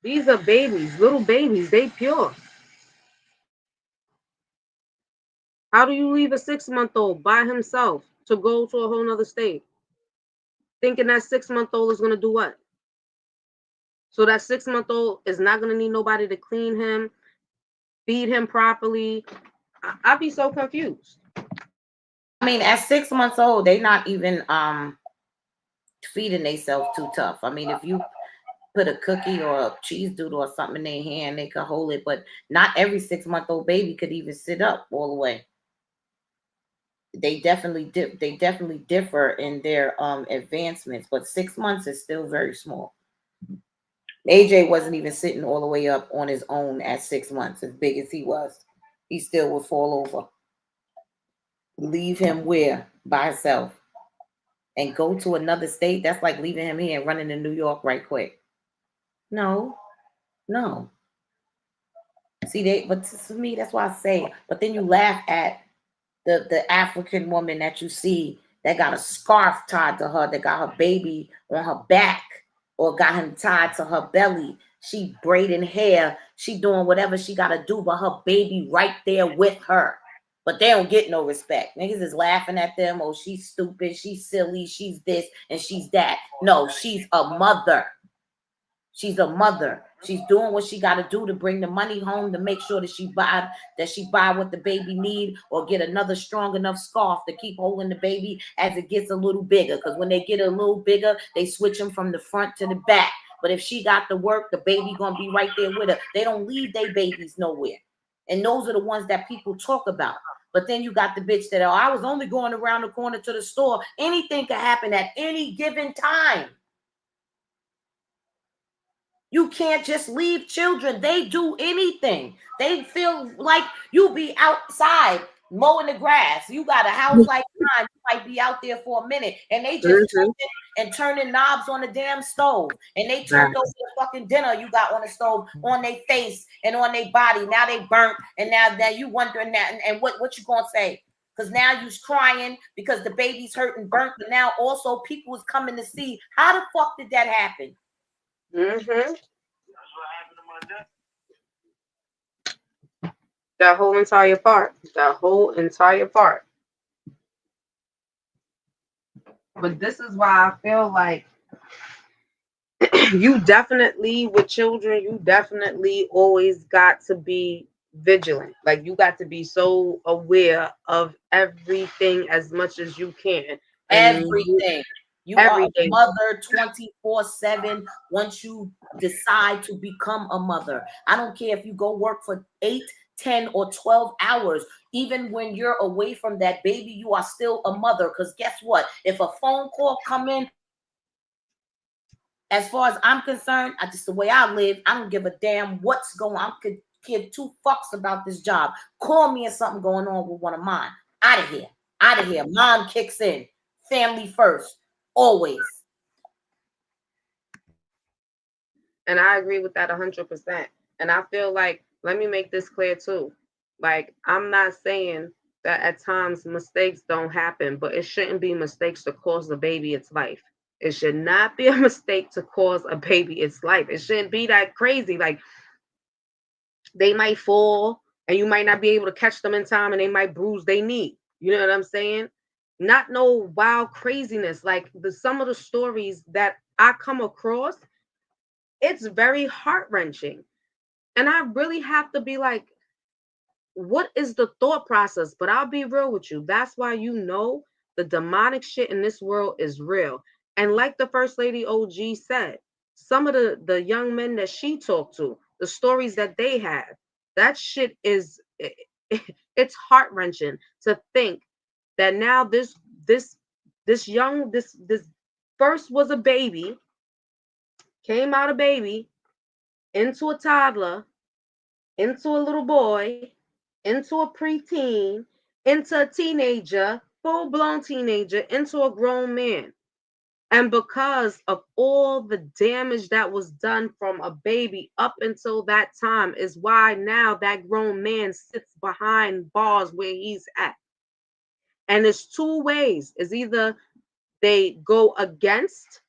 These are babies, little babies, they pure. How do you leave a 6 month old by himself to go to a whole nother state? Thinking that 6 month old is gonna do what? So that 6 month old is not gonna need nobody to clean him, feed him properly. I'd be so confused. I mean, at 6 months old, they not even feeding themselves too tough. I mean, if you put a cookie or a cheese doodle or something in their hand, they could hold it, but not every 6 month old baby could even sit up all the way. They definitely differ in their advancements, but 6 months is still very small. AJ wasn't even sitting all the way up on his own at 6 months, as big as he was. He still would fall over. Leave him where? By himself. And go to another state. That's like leaving him here and running to New York right quick. No, no. See, but to me, that's why I say, but then you laugh at the African woman that you see that got a scarf tied to her, that got her baby on her back or got him tied to her belly. She braiding hair, she doing whatever she got to do, but her baby right there with her. But they don't get no respect. Niggas is laughing at them. Oh, she's stupid, she's silly, she's this and she's that. No, she's a mother. She's a mother. She's doing what she got to do to bring the money home to make sure that she buy what the baby need, or get another strong enough scarf to keep holding the baby as it gets a little bigger. Because when they get a little bigger, they switch them from the front to the back. But if she got to work, the baby gonna be right there with her. They don't leave their babies nowhere. And those are the ones that people talk about. But then you got the bitch that, oh, I was only going around the corner to the store. Anything could happen at any given time. You can't just leave children. They do anything. They feel like you be outside mowing the grass. You got a house like mine. You might be out there for a minute, and they just turning knobs on the damn stove, and they turned over the fucking dinner you got on the stove on their face and on their body. Now they burnt, and now you wondering that, and what you gonna say? Because now you's crying because the baby's hurt and burnt, but now also people is coming to see how the fuck did that happen? Mm-hmm. That whole entire part. That whole entire part. But this is why I feel like you definitely, with children, you definitely always got to be vigilant. Like you got to be so aware of everything as much as you can. And everything. You everything. are a mother 24/7 once you decide to become a mother. I don't care if you go work for 8, 10, or 12 hours. Even when you're away from that baby, you are still a mother. Because guess what? If a phone call come in, as far as I'm concerned, just the way I live, I don't give a damn what's going on. I could give 2 fucks about this job. Call me if something going on with one of mine. Out of here. Out of here. Mom kicks in. Family first. Always. And I agree with that 100%. And I feel like, let me make this clear too. Like, I'm not saying that at times mistakes don't happen, but it shouldn't be mistakes to cause the baby its life. It should not be a mistake to cause a baby its life. It shouldn't be that crazy. Like, they might fall and you might not be able to catch them in time and they might bruise their knee. You know what I'm saying? Not no wild craziness. Like some of the stories that I come across, it's very heart-wrenching. And I really have to be like, what is the thought process? But I'll be real with you. That's why the demonic shit in this world is real. And like the First Lady OG said, some of the young men that she talked to, the stories that they have, that shit is it's heart-wrenching to think that now this first was a baby, came out a baby, into a toddler, into a little boy, into a preteen, into a teenager, full-blown teenager, into a grown man. And because of all the damage that was done from a baby up until that time, is why now that grown man sits behind bars where he's at. And it's two ways. It's either they go against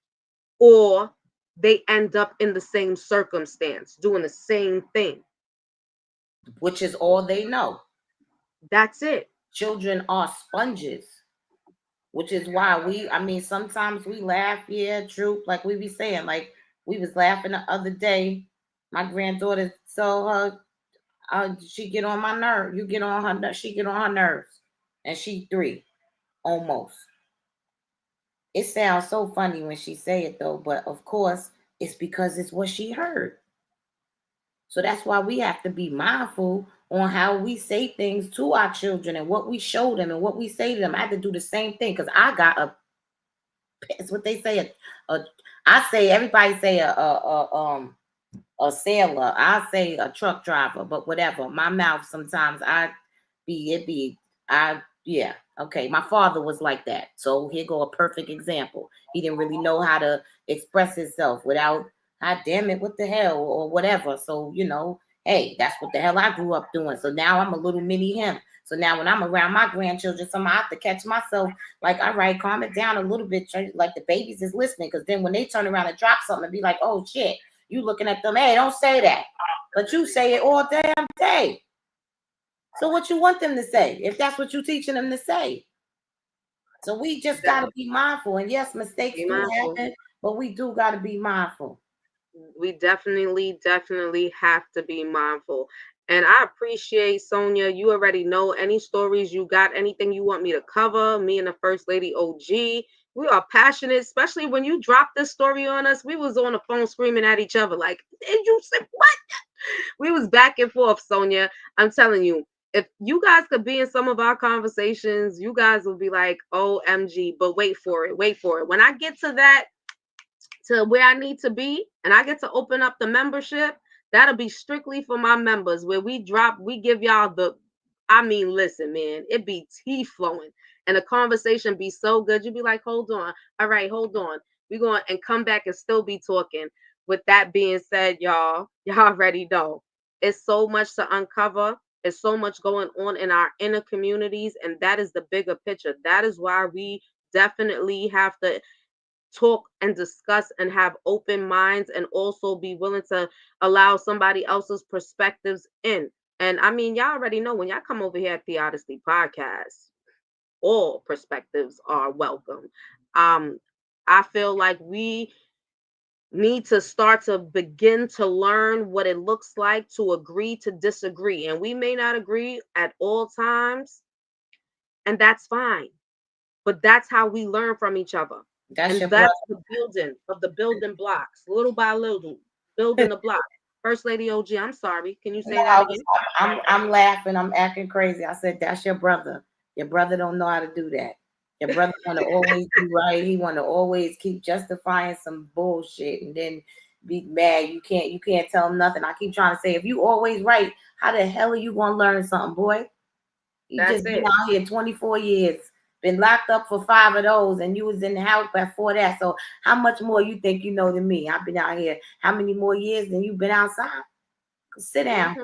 or they end up in the same circumstance doing the same thing. which is all they know. That's it. Children are sponges, which is why sometimes we laugh, yeah, true. Like we be saying, like we was laughing the other day. My granddaughter told her, she get on my nerve. You get on her, she get on her nerves. And she 3, almost. It sounds so funny when she say it though, but of course it's because it's what she heard. So that's why we have to be mindful on how we say things to our children and what we show them and what we say to them. I had to do the same thing because I got it's what they say. I say everybody say a sailor. I say a truck driver, but whatever. My mouth sometimes yeah. Okay, my father was like that. So here go a perfect example. He didn't really know how to express himself without, ah, damn it, what the hell, or whatever. So, hey, that's what the hell I grew up doing. So now I'm a little mini him. So now when I'm around my grandchildren, I have to catch myself like, all right, calm it down a little bit. Like the babies is listening. Because then when they turn around and drop something and be like, oh, shit, you looking at them, hey, don't say that. But you say it all damn day. So what you want them to say, if that's what you're teaching them to say? So we just got to be mindful. And yes, mistakes do happen, but we do got to be mindful. We definitely have to be mindful. And I appreciate, Sonia, you already know any stories you got, anything you want me to cover, me and the First Lady OG. We are passionate, especially when you dropped this story on us. We was on the phone screaming at each other like, did you say what? We was back and forth, Sonia. I'm telling you, if you guys could be in some of our conversations, you guys will be like, OMG, but wait for it. When I get to that, to where I need to be, and I get to open up the membership, that'll be strictly for my members, where we give y'all listen, man, it be tea flowing and the conversation be so good. You be like, hold on. All right, hold on. We going and come back and still be talking. With that being said, y'all already know it's so much to uncover. There's so much going on in our inner communities, and that is the bigger picture. That is why we definitely have to talk and discuss and have open minds, and also be willing to allow somebody else's perspectives in. And I mean, y'all already know when y'all come over here at the Odyssey Podcast, all perspectives are welcome. I feel like we need to start to begin to learn what it looks like to agree to disagree. And we may not agree at all times, and that's fine. But that's how we learn from each other. That's the building of the building blocks, little by little, building the block. First Lady OG, I'm sorry. Can you say that again? I'm laughing. I'm acting crazy. I said, that's your brother. Your brother don't know how to do that. Your brother want to always be right. He want to always keep justifying some bullshit and then be mad. You can't tell him nothing. I keep trying to say, if you always right, how the hell are you going to learn something, boy? You just been out here 24 years. Been locked up for 5 of those, and you was in the house before that. So how much more you think you know than me? I've been out here how many more years than you've been outside? Sit down.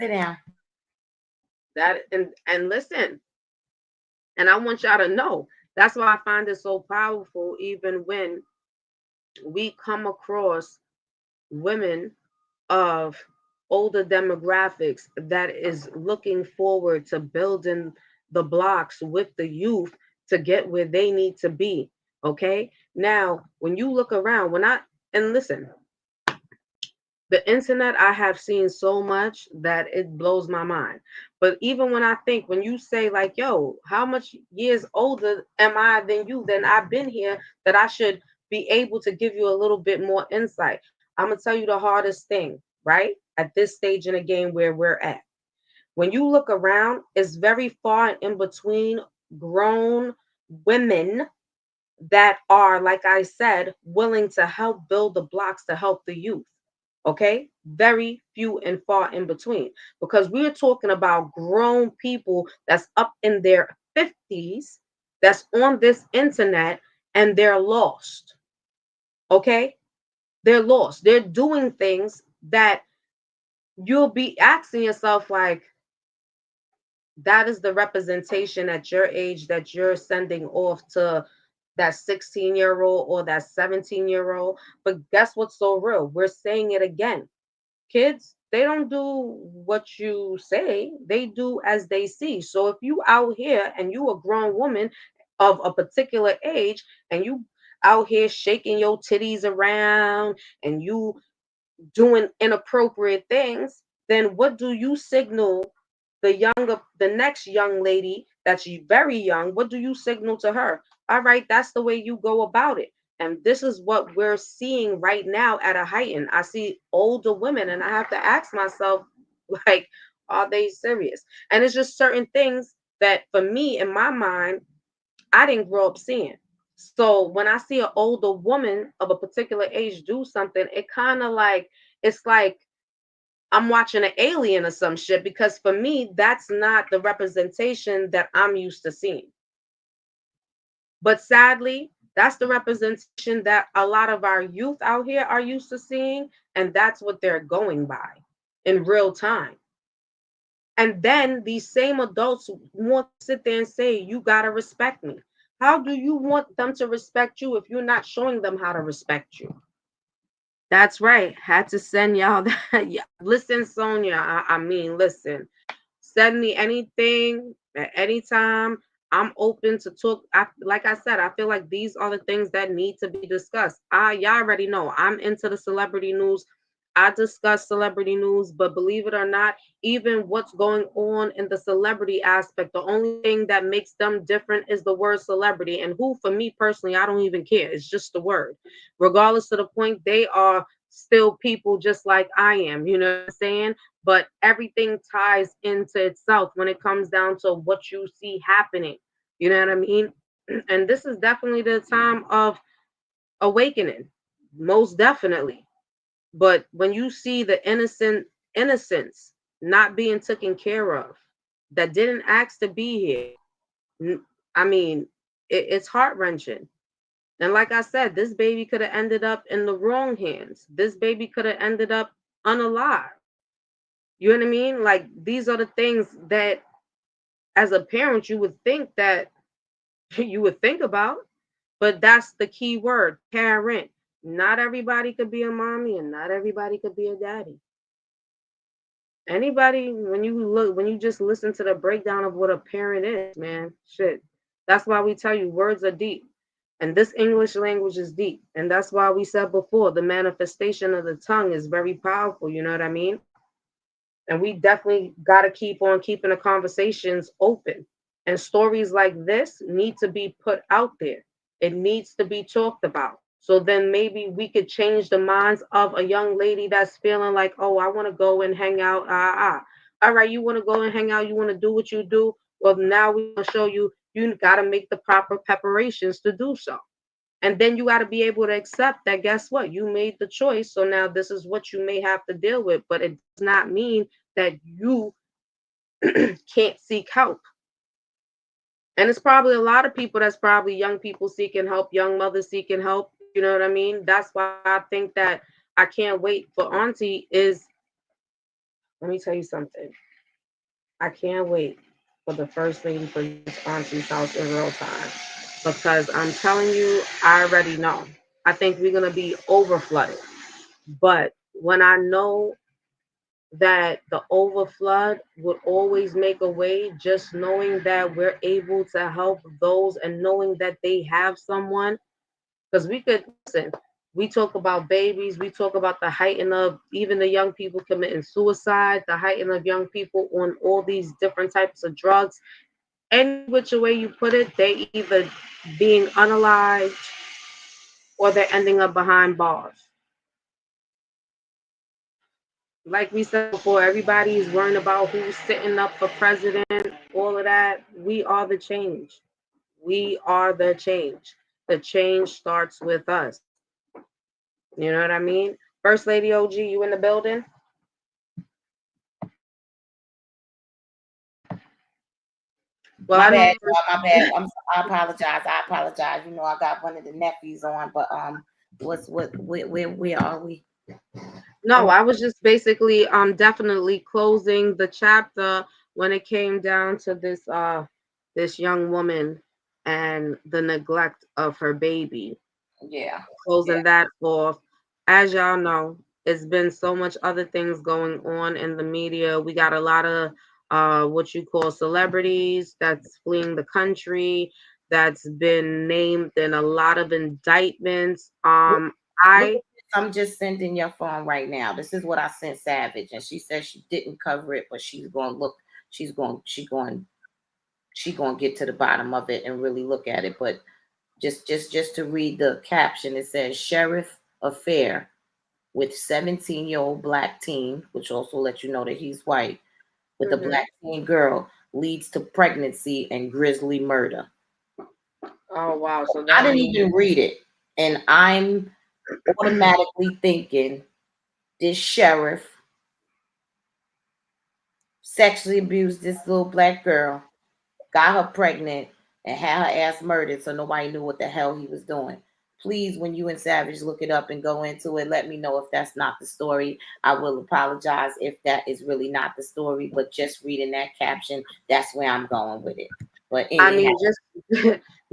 Sit down. That and listen. And I want y'all to know, that's why I find it so powerful, even when we come across women of older demographics that is looking forward to building the blocks with the youth to get where they need to be. Okay. Now, when you look around, and listen, the internet, I have seen so much that it blows my mind. But even when you say like, yo, how much years older am I than you, then I've been here, that I should be able to give you a little bit more insight. I'm going to tell you the hardest thing, right? At this stage in the game where we're at. When you look around, it's very far in between grown women that are, like I said, willing to help build the blocks to help the youth. Okay, very few and far in between, because we're talking about grown people that's up in their 50s, that's on this internet, and they're lost. Okay? They're lost. They're doing things that you'll be asking yourself, like, that is the representation at your age that you're sending off to that 16-year-old or that 17-year-old. But guess what's so real? We're saying it again. Kids, they don't do what you say, they do as they see. So if you out here and you a grown woman of a particular age and you out here shaking your titties around and you doing inappropriate things, then what do you signal the next young lady that's very young? What do you signal to her? All right, that's the way you go about it. And this is what we're seeing right now at a heighten. I see older women, and I have to ask myself, like, are they serious? And it's just certain things that, for me, in my mind, I didn't grow up seeing. So when I see an older woman of a particular age do something, it kind of like, it's like I'm watching an alien or some shit, because for me, that's not the representation that I'm used to seeing. But sadly, that's the representation that a lot of our youth out here are used to seeing, and that's what they're going by in real time. And then these same adults want to sit there and say, you got to respect me. How do you want them to respect you if you're not showing them how to respect you? That's right. Had to send y'all that. Yeah. Listen, Sonia, I mean, listen, send me anything at any time. I'm open to talk. Like I said, I feel like these are the things that need to be discussed. Y'all already know I'm into the celebrity news. I discuss celebrity news, but believe it or not, even what's going on in the celebrity aspect, the only thing that makes them different is the word celebrity. And who, for me personally, I don't even care. It's just the word. Regardless of the point, they are still people just like I am. You know what I'm saying? But everything ties into itself when it comes down to what you see happening. You know what I mean? And this is definitely the time of awakening, most definitely. But when you see the innocence not being taken care of, that didn't ask to be here, I mean, it's heart wrenching. And like I said, this baby could have ended up in the wrong hands. This baby could have ended up unalive. You know what I mean? Like, these are the things that, as a parent, you would think that you would think about. But that's the key word, parent. Not everybody could be a mommy, and not everybody could be a daddy. Anybody, when you just listen to the breakdown of what a parent is, man, shit. That's why we tell you words are deep. And this English language is deep. And that's why we said before, the manifestation of the tongue is very powerful. You know what I mean? And we definitely got to keep on keeping the conversations open. And stories like this need to be put out there. It needs to be talked about. So then maybe we could change the minds of a young lady that's feeling like, oh, I want to go and hang out. All right, you want to go and hang out. You want to do what you do. Well, now we're going to show you, you got to make the proper preparations to do so. And then you got to be able to accept that, guess what? You made the choice. So now this is what you may have to deal with. But it does not mean that you can't seek help. And it's probably a lot of people that's probably young people seeking help, young mothers seeking help. You know what I mean? That's why I think that I can't wait for Auntie is, let me tell you something. I can't wait for the first lady for Auntie's house in real time. Because I'm telling you, I already know. I think we're going to be over flooded. But when I know that the overflood would always make a way, just knowing that we're able to help those and knowing that they have someone, because we could listen, we talk about babies, we talk about the heighten of even the young people committing suicide, the heighten of young people on all these different types of drugs. Any which way you put it, they either being unalived or they're ending up behind bars. Like we said before, everybody is worrying about who's sitting up for president, all of that. We are the change. We are the change. The change starts with us. You know what I mean? First Lady OG, you in the building? Well, My I know. bad, y'all, my bad. I apologize. I apologize. You know, I got one of the nephews on, but where are we? No, I was just basically definitely closing the chapter when it came down to this young woman and the neglect of her baby. Yeah. Closing that off. As y'all know, it's been so much other things going on in the media. We got a lot of what you call celebrities that's fleeing the country, that's been named in a lot of indictments. Look, look I at this. I'm just sending your phone right now. This is what I sent Savage, and she said she didn't cover it, but she's going to look. She's going to get to the bottom of it and really look at it. But just to read the caption, it says sheriff affair with 17-year-old black teen, which also lets you know that he's white, with a black teen girl leads to pregnancy and grisly murder. Oh wow! So I that didn't means even read it, and I'm automatically thinking this sheriff sexually abused this little black girl, got her pregnant, and had her ass murdered, so nobody knew what the hell he was doing. Please, when you and Savage look it up and go into it, let me know if that's not the story. I will apologize if that is really not the story, but just reading that caption, that's where I'm going with it. But anyhow, I mean,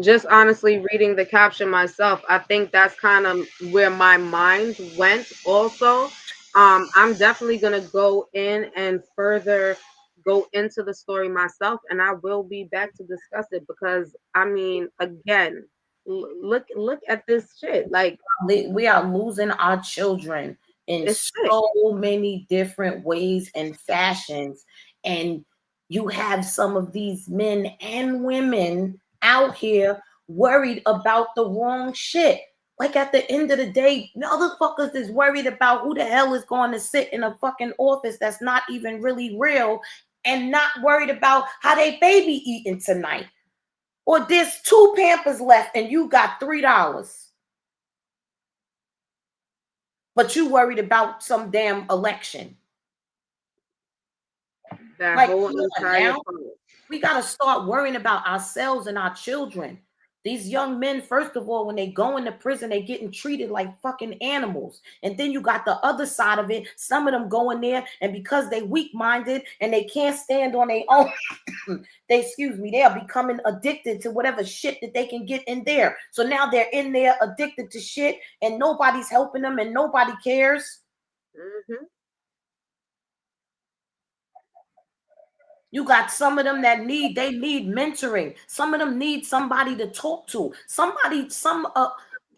just honestly reading the caption myself, I think that's kind of where my mind went. Also, I'm definitely gonna go in and further go into the story myself, and I will be back to discuss it because I mean, again, look at this shit. Like we are losing our children in it's sick. so many different ways and fashions. And you have some of these men and women out here worried about the wrong shit. Like at the end of the day, motherfuckers is worried about who the hell is going to sit in a fucking office that's not even really real, and not worried about how they baby eating tonight. Or there's 2 Pampers left and you got $3. But you worried about some damn election. That Like, whole come on entire now. We got to start worrying about ourselves and our children. These young men, first of all, when they go into prison, they getting treated like fucking animals. And then you got the other side of it. Some of them go in there, and because they weak-minded and they can't stand on their own, they are becoming addicted to whatever shit that they can get in there. So now they're in there addicted to shit, and nobody's helping them and nobody cares. Mm-hmm. You got some of them that need mentoring. Some of them need somebody to talk to.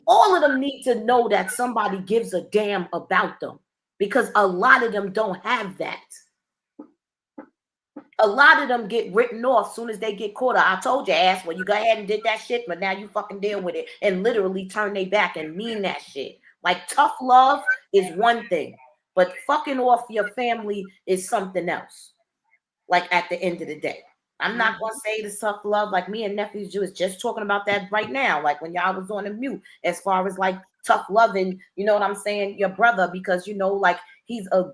All of them need to know that somebody gives a damn about them, because a lot of them don't have that. A lot of them get written off soon as they get caught. I told your ass, well, you go ahead and did that shit, but now you fucking deal with it, and literally turn their back and mean that shit. Like, tough love is one thing, but fucking off your family is something else. Like, at the end of the day, I'm not going to say the tough love. Like, me and Nephews was just talking about that right now. Like, when y'all was on the mute, as far as like tough loving, you know what I'm saying? Your brother, because, you know, like he's a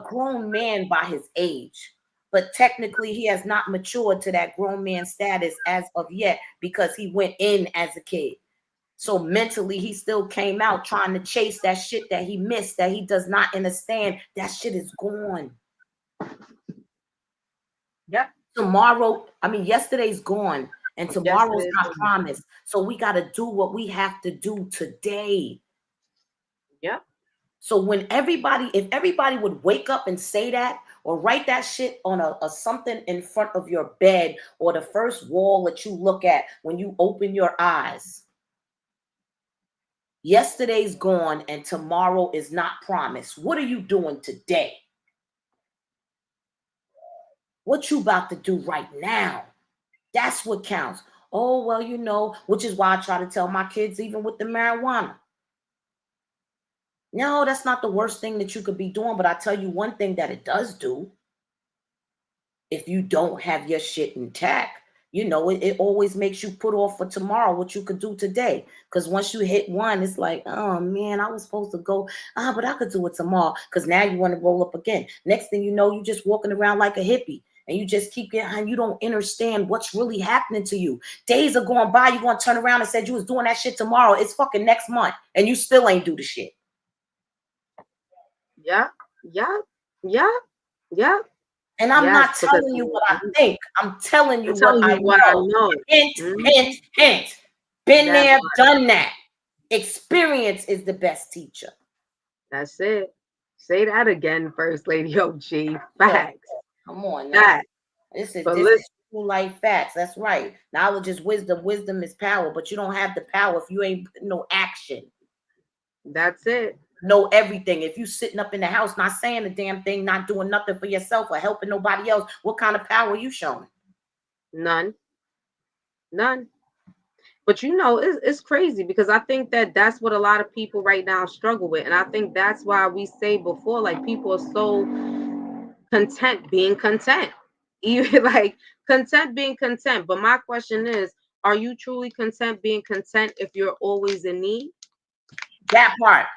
grown man by his age, but technically he has not matured to that grown man status as of yet, because he went in as a kid. So mentally, he still came out trying to chase that shit that he missed, that he does not understand. That shit is gone. Yep. Yesterday's gone, and tomorrow's not promised. So we got to do what we have to do today. Yep. So if everybody would wake up and say that, or write that shit on a something in front of your bed, or the first wall that you look at when you open your eyes. Yesterday's gone and tomorrow is not promised. What are you doing today? What you about to do right now? That's what counts. Oh, well, you know, which is why I try to tell my kids, even with the marijuana. No, that's not the worst thing that you could be doing, but I tell you one thing that it does do. If you don't have your shit intact, you know, it always makes you put off for tomorrow what you could do today. Because once you hit one, it's like, oh man, I was supposed to go, but I could do it tomorrow. Because now you want to roll up again. Next thing you know, you're just walking around like a hippie. and you just keep getting, and you don't understand what's really happening to you. Days are going by, you're going to turn around and say you was doing that shit tomorrow. It's fucking next month, and you still ain't do the shit. Yeah. And I'm not telling you what I think. I'm telling you what I know. Hint, hint, hint. Been there, done that. Experience is the best teacher. That's it. Say that again, First Lady OG. Facts. Come on now. This is true life facts. That's right. Knowledge is wisdom. Wisdom is power, but you don't have the power if you ain't putting no action. That's it. Know everything. If you sitting up in the house not saying a damn thing, not doing nothing for yourself or helping nobody else, what kind of power are you showing? None. But you know, it's crazy because I think that's what a lot of people right now struggle with. And I think that's why we say before, like, people are so content being content. Even like content being content. But my question is, are you truly content being content if you're always in need? That part.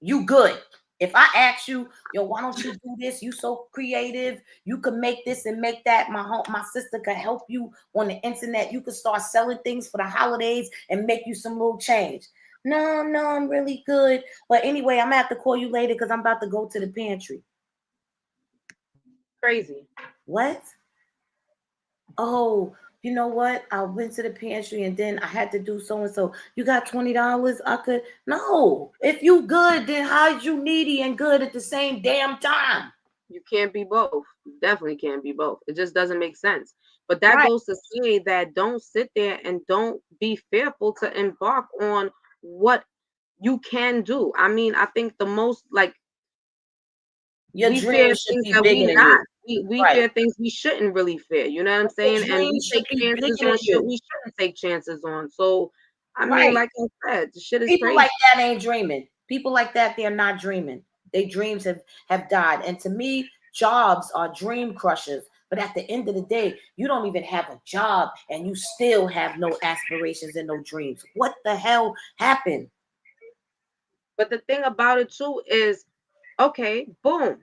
You good. If I ask you, yo, why don't you do this? You so creative. You can make this and make that. My sister could help you on the internet. You could start selling things for the holidays and make you some little change. No, I'm really good. But anyway, I'm gonna have to call you later because I'm about to go to the pantry. Crazy. What? Oh, you know what? I went to the pantry and then I had to do so and so. You got $20? I could. No. If you good, then how's you needy and good at the same damn time? You can't be both. You definitely can't be both. It just doesn't make sense. But that goes to say that don't sit there and don't be fearful to embark on what you can do. I mean, I think the most, like, your dreams should be bigger than you. We fear things we shouldn't really fear. You know what I'm saying? And we take chances on shit we shouldn't take chances on. So, I mean, like I said, the shit is people crazy. like that ain't dreaming. People like that, they're not dreaming. Their dreams have died. And to me, jobs are dream crushers. But at the end of the day, you don't even have a job and you still have no aspirations and no dreams. What the hell happened? But the thing about it too is, okay, boom.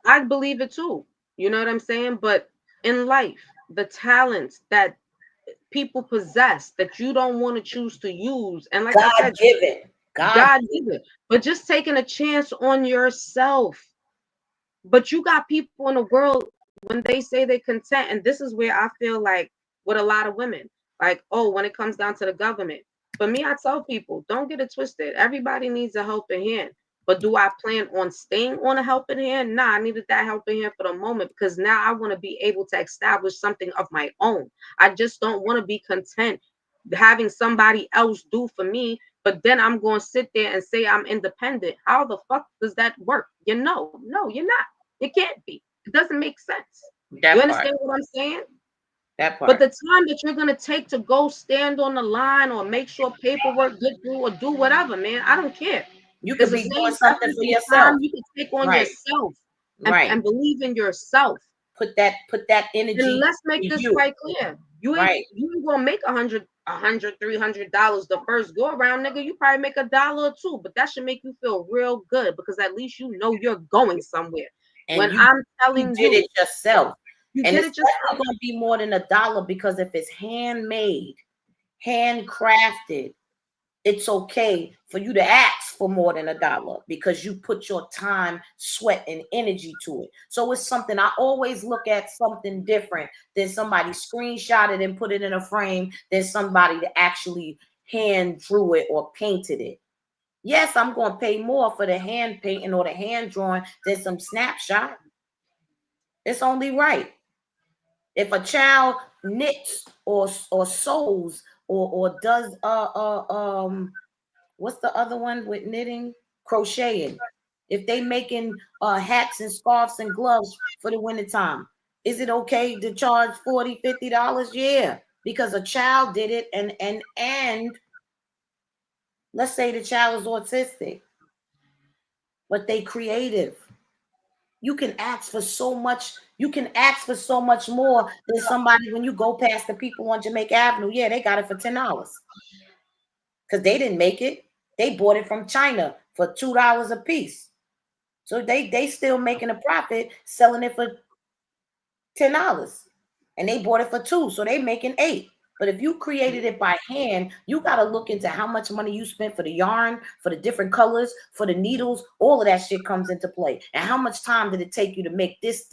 I believe it too. You know what I'm saying? But in life, the talents that people possess that you don't want to choose to use, and like I said, God given. But just taking a chance on yourself. But you got people in the world when they say they're content, and this is where I feel like with a lot of women, like, oh, when it comes down to the government. For me, I tell people, don't get it twisted. Everybody needs a helping hand. But do I plan on staying on a helping hand? Nah, I needed that helping hand for the moment because now I want to be able to establish something of my own. I just don't want to be content having somebody else do for me, but then I'm going to sit there and say I'm independent. How the fuck does that work? No, you're not. It can't be. It doesn't make sense. You understand what I'm saying? That part. But the time that you're gonna take to go stand on the line or make sure paperwork get through or do whatever, man, I don't care. You can be doing something for yourself. You can take on yourself and believe in yourself. Put that energy. And let's make this quite clear. You ain't gonna make $100, $300 the first go around, nigga. You probably make $1 or $2, but that should make you feel real good because at least you know you're going somewhere. And when I'm telling you did it yourself. You did it yourself. It's gonna be more than $1 because if it's handmade, handcrafted, it's okay for you to ask for more than $1 because you put your time, sweat, and energy to it. So it's something I always look at something different than somebody screenshot it and put it in a frame than somebody that actually hand drew it or painted it. Yes, I'm going to pay more for the hand painting or the hand drawing than some snapshot. It's only right. If a child knits or sews or does what's the other one with knitting? Crocheting. If they making hats and scarves and gloves for the wintertime, is it okay to charge $40, $50? Yeah, because a child did it and let's say the child is autistic, but they creative. You can ask for so much. You can ask for so much more than somebody when you go past the people on Jamaica Avenue. Yeah, they got it for $10 because they didn't make it. They bought it from China for $2 a piece. So they still making a profit selling it for $10, and they bought it for $2, so they making $8. But if you created it by hand, you got to look into how much money you spent for the yarn, for the different colors, for the needles. All of that shit comes into play. And how much time did it take you to make this,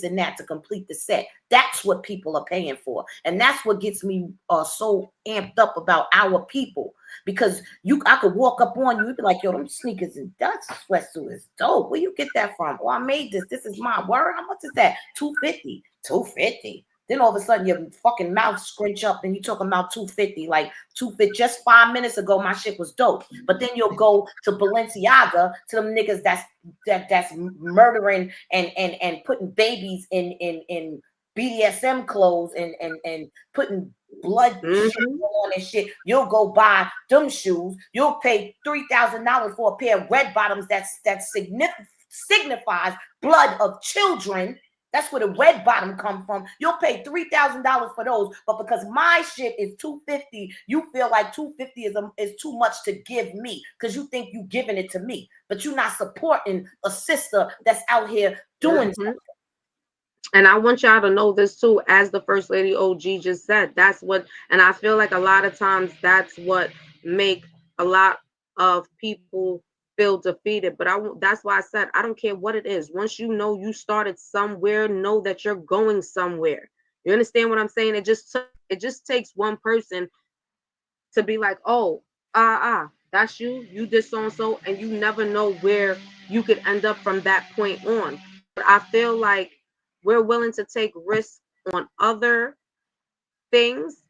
and that to complete the set? That's what people are paying for. And that's what gets me so amped up about our people. Because I could walk up on you and be like, yo, them sneakers and that sweatsuit is dope. Where you get that from? Oh, I made this. This is my word. How much is that? $250. $250. Then all of a sudden your fucking mouth scrunch up and you talking about $250. Like $250. Just 5 minutes ago, my shit was dope. But then you'll go to Balenciaga, to them niggas that's murdering and putting babies in BDSM clothes and putting blood shit on and shit. You'll go buy them shoes. You'll pay $3,000 for a pair of red bottoms that signifies blood of children. That's where the red bottom come from. You'll pay $3,000 for those, but because my shit is $250, you feel like $250 is too much to give me because you think you giving it to me, but you're not supporting a sister that's out here doing something. And I want y'all to know this too, as the First Lady OG just said. That's what, and I feel like a lot of times that's what make a lot of people feel defeated. But that's why I said I don't care what it is. Once you know you started somewhere, know that you're going somewhere. You understand what I'm saying? It just takes one person to be like, oh, that's you. You did so and so, and you never know where you could end up from that point on. But I feel like we're willing to take risks on other things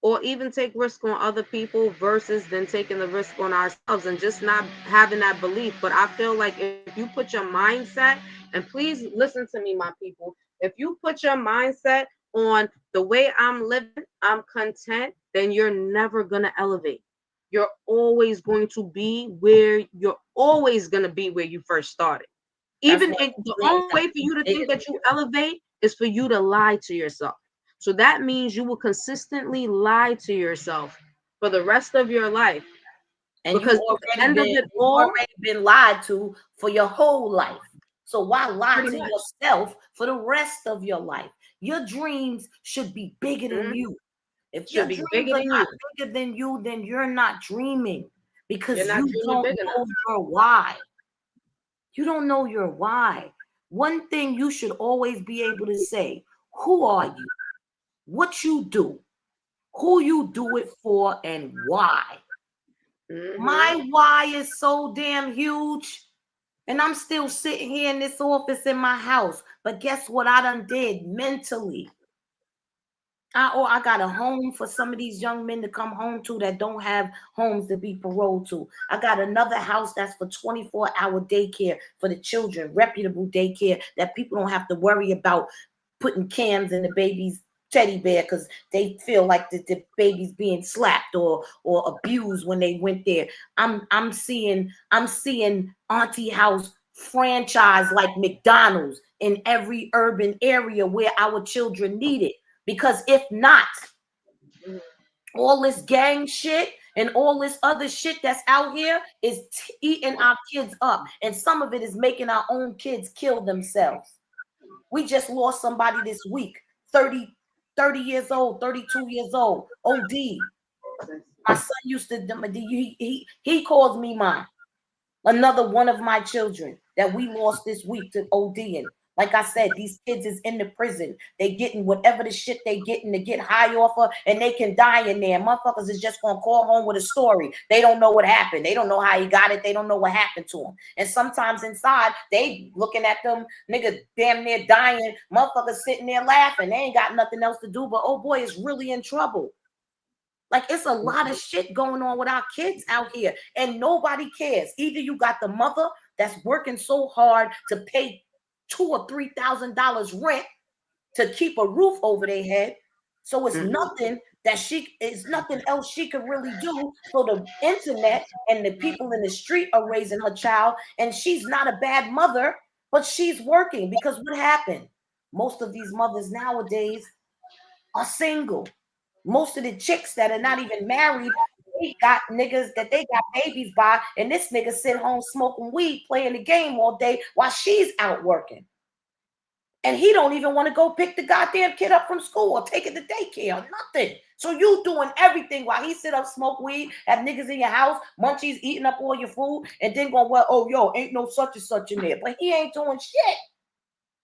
or even take risk on other people versus then taking the risk on ourselves and just not having that belief. But I feel like if you put your mindset, and please listen to me, my people, if you put your mindset on the way I'm living, I'm content, then you're never going to elevate. You're always going to be where you first started. Even if the only way for you to think that you elevate is for you to lie to yourself. So that means you will consistently lie to yourself for the rest of your life. And because you've already been lied to for your whole life. So why lie to yourself for the rest of your life? Your dreams should be bigger than you. If your dreams are not bigger than you, then you're not dreaming because you don't know your why. You don't know your why. One thing you should always be able to say, who are you? What you do? Who you do it for and why? My why is so damn huge. And I'm still sitting here in this office in my house. But guess what I done did mentally? I got a home for some of these young men to come home to that don't have homes to be paroled to. I got another house that's for 24-hour daycare for the children, reputable daycare that people don't have to worry about putting cans in the baby's teddy bear because they feel like the baby's being slapped or abused when they went there. I'm seeing Auntie House franchise like McDonald's in every urban area where our children need it. Because if not, all this gang shit and all this other shit that's out here is eating our kids up. And some of it is making our own kids kill themselves. We just lost somebody this week, 30 years old, 32 years old, OD. My son used to, he calls me mine. Another one of my children that we lost this week to ODing. Like I said, these kids is in the prison. They getting whatever the shit they getting to get high off of, and they can die in there. Motherfuckers is just gonna call home with a story. They don't know what happened. They don't know how he got it. They don't know what happened to him. And sometimes inside, they looking at them niggas damn near dying. Motherfuckers sitting there laughing. They ain't got nothing else to do, but oh boy, is really in trouble. Like it's a lot of shit going on with our kids out here, and nobody cares. Either you got the mother that's working so hard to pay $2,000 or $3,000 rent to keep a roof over their head. So it's nothing else she could really do. So the internet and the people in the street are raising her child, and she's not a bad mother, but she's working because what happened? Most of these mothers nowadays are single. Most of the chicks that are not even married they got niggas that they got babies by, and this nigga sit home smoking weed, playing the game all day while she's out working. And he don't even want to go pick the goddamn kid up from school or take it to daycare or nothing. So you doing everything while he sit up, smoke weed, have niggas in your house, munchies eating up all your food, and then going, well, oh, yo, ain't no such and such in there. But he ain't doing shit.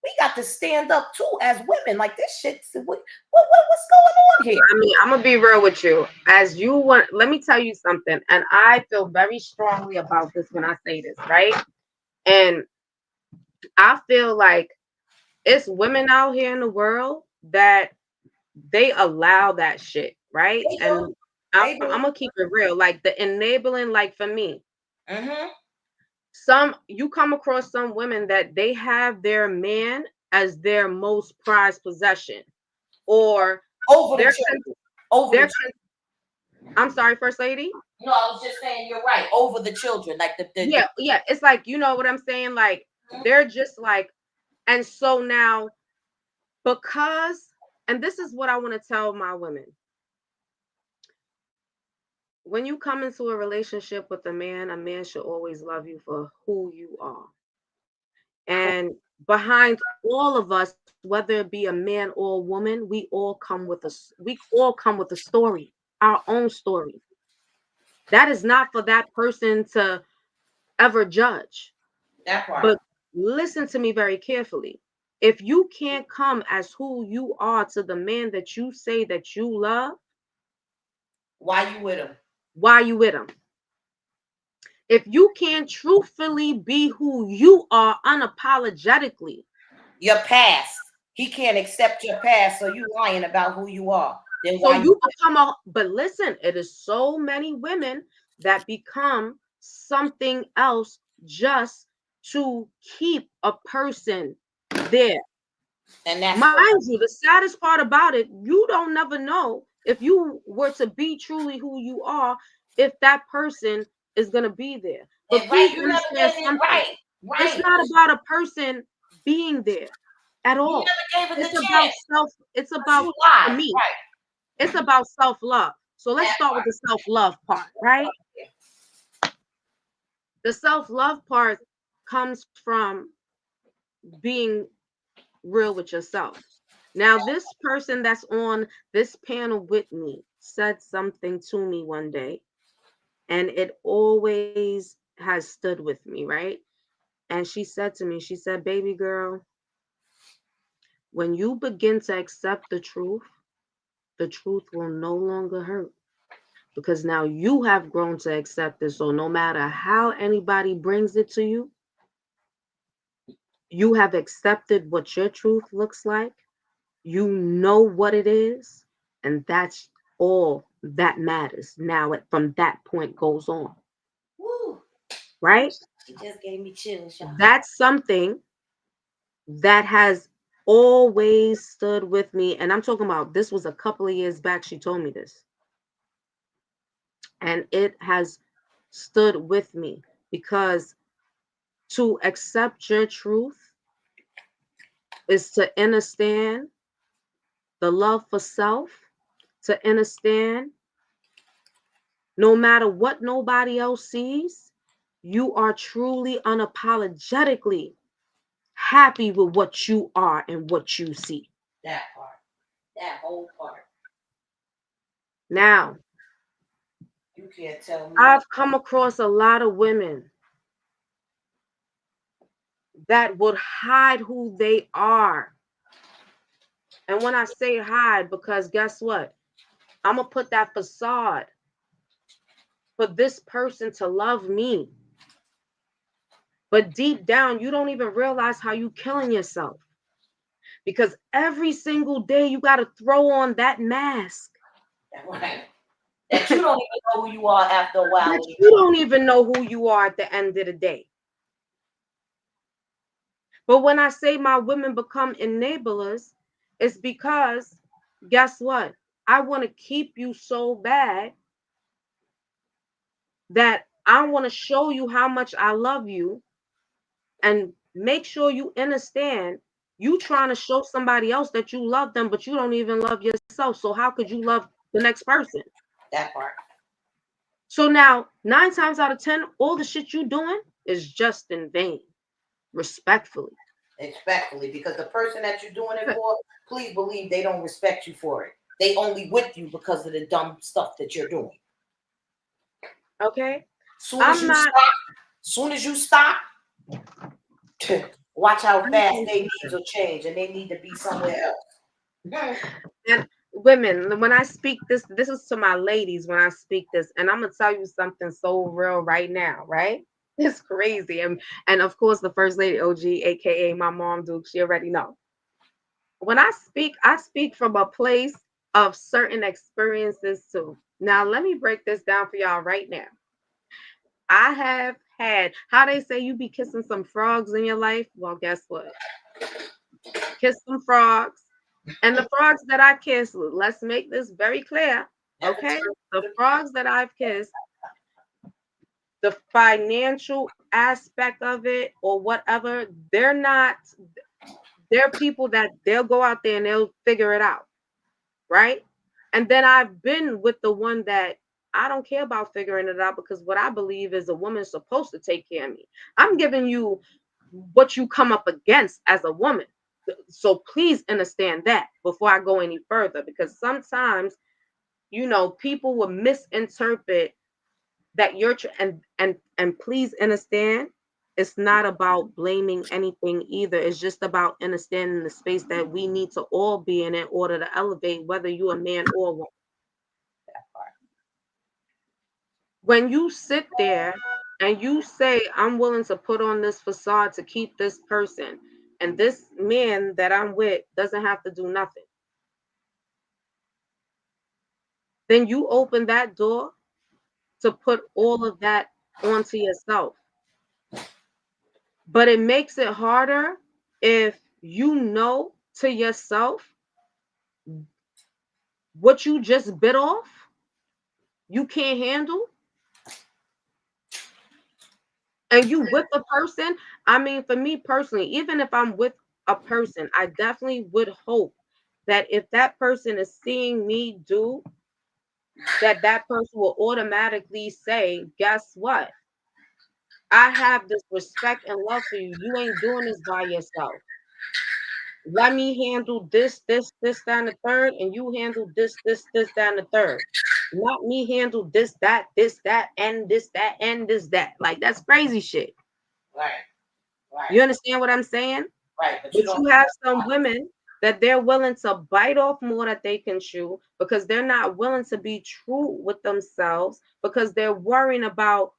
We got to stand up too as women. Like this shit, what's going on here? I mean, I'm gonna be real with you. As you want, let me tell you something, and I feel very strongly about this when I say this, right? And I feel like it's women out here in the world that they allow that shit, right? And I'm gonna keep it real. Like the enabling, like for me, you come across some women that they have their man as their most prized possession, or over I'm sorry, First Lady. No, I was just saying you're right. Over the children, like the yeah. It's like, you know what I'm saying? Like they're just like, and so now because, and this is what I want to tell my women. When you come into a relationship with a man should always love you for who you are. And behind all of us, whether it be a man or a woman, we all come with a story, our own story. That is not for that person to ever judge. That part. But listen to me very carefully. If you can't come as who you are to the man that you say that you love, why you with him? Why you with him? If you can't truthfully be who you are unapologetically, your past, he can't accept your past, so you lying about who you are. Then so you become but listen, it is so many women that become something else just to keep a person there. And that's mind you, the saddest part about it, you don't never know if you were to be truly who you are, if that person is gonna be there. But please understand something. Right. It's not about a person being there at all. It's about for me. Right. It's about self-love. So let's start with the self-love part, right? The self-love part comes from being real with yourself. Now, this person that's on this panel with me said something to me one day, and it always has stood with me, right? And she said to me, she said, baby girl, when you begin to accept the truth will no longer hurt, because now you have grown to accept it. So no matter how anybody brings it to you, you have accepted what your truth looks like. You know what it is, and that's all that matters. Now, from that point goes on. Woo. Right? She just gave me chills, y'all. That's something that has always stood with me. And I'm talking about, this was a couple of years back. She told me this. And it has stood with me, because to accept your truth is to understand the love for self, to understand no matter what nobody else sees, you are truly unapologetically happy with what you are and what you see. That part. That whole part. Now, you can't tell me. I've come across a lot of women that would hide who they are. And when I say hide, because guess what? I'm going to put that facade for this person to love me. But deep down, you don't even realize how you killing yourself. Because every single day you got to throw on that mask. Right. That you don't even know who you are after a while. That you don't even know who you are at the end of the day. But when I say my women become enablers, it's because, guess what? I want to keep you so bad that I want to show you how much I love you, and make sure you understand you trying to show somebody else that you love them, but you don't even love yourself. So how could you love the next person? That part. So now 9 times out of 10, all the shit you doing is just in vain. Respectfully. Respectfully, because the person that you're doing it for, please believe they don't respect you for it. They only with you because of the dumb stuff that you're doing. Okay. Soon as you stop, watch how fast their needs will change and they need to be somewhere else. And women, when I speak this is to my ladies when I speak this, and I'm gonna tell you something so real right now, right? It's crazy. And of course the first lady OG, aka my mom Duke, she already know. When I speak from a place of certain experiences too. Now let me break this down for y'all right now. I have had how they say you be kissing some frogs in your life. Well, guess what? Kiss some frogs. And the frogs that I kiss, let's make this very clear. Okay. The frogs that I've kissed, the financial aspect of it or whatever, they're people that they'll go out there and they'll figure it out. Right. And then I've been with the one that I don't care about figuring it out because what I believe is a woman's supposed to take care of me. I'm giving you what you come up against as a woman. So please understand that before I go any further, because sometimes, people will misinterpret that and please understand, it's not about blaming anything either. It's just about understanding the space that we need to all be in order to elevate, whether you're a man or a woman. When you sit there and you say, I'm willing to put on this facade to keep this person, and this man that I'm with doesn't have to do nothing, then you open that door to put all of that onto yourself. But it makes it harder if you know to yourself what you just bit off, you can't handle, and you with a person. I mean, for me personally, even if I'm with a person, I definitely would hope that if that person is seeing me do that person will automatically say, guess what? I have this respect and love for you. You ain't doing this by yourself. Let me handle this, this, that, and the third, and you handle this, that, and the third. Let me handle this, that, and this, that, and this, that. Like, that's crazy shit. Right. You understand what I'm saying? Right. But you have some women that they're willing to bite off more that they can chew because they're not willing to be true with themselves because they're worrying about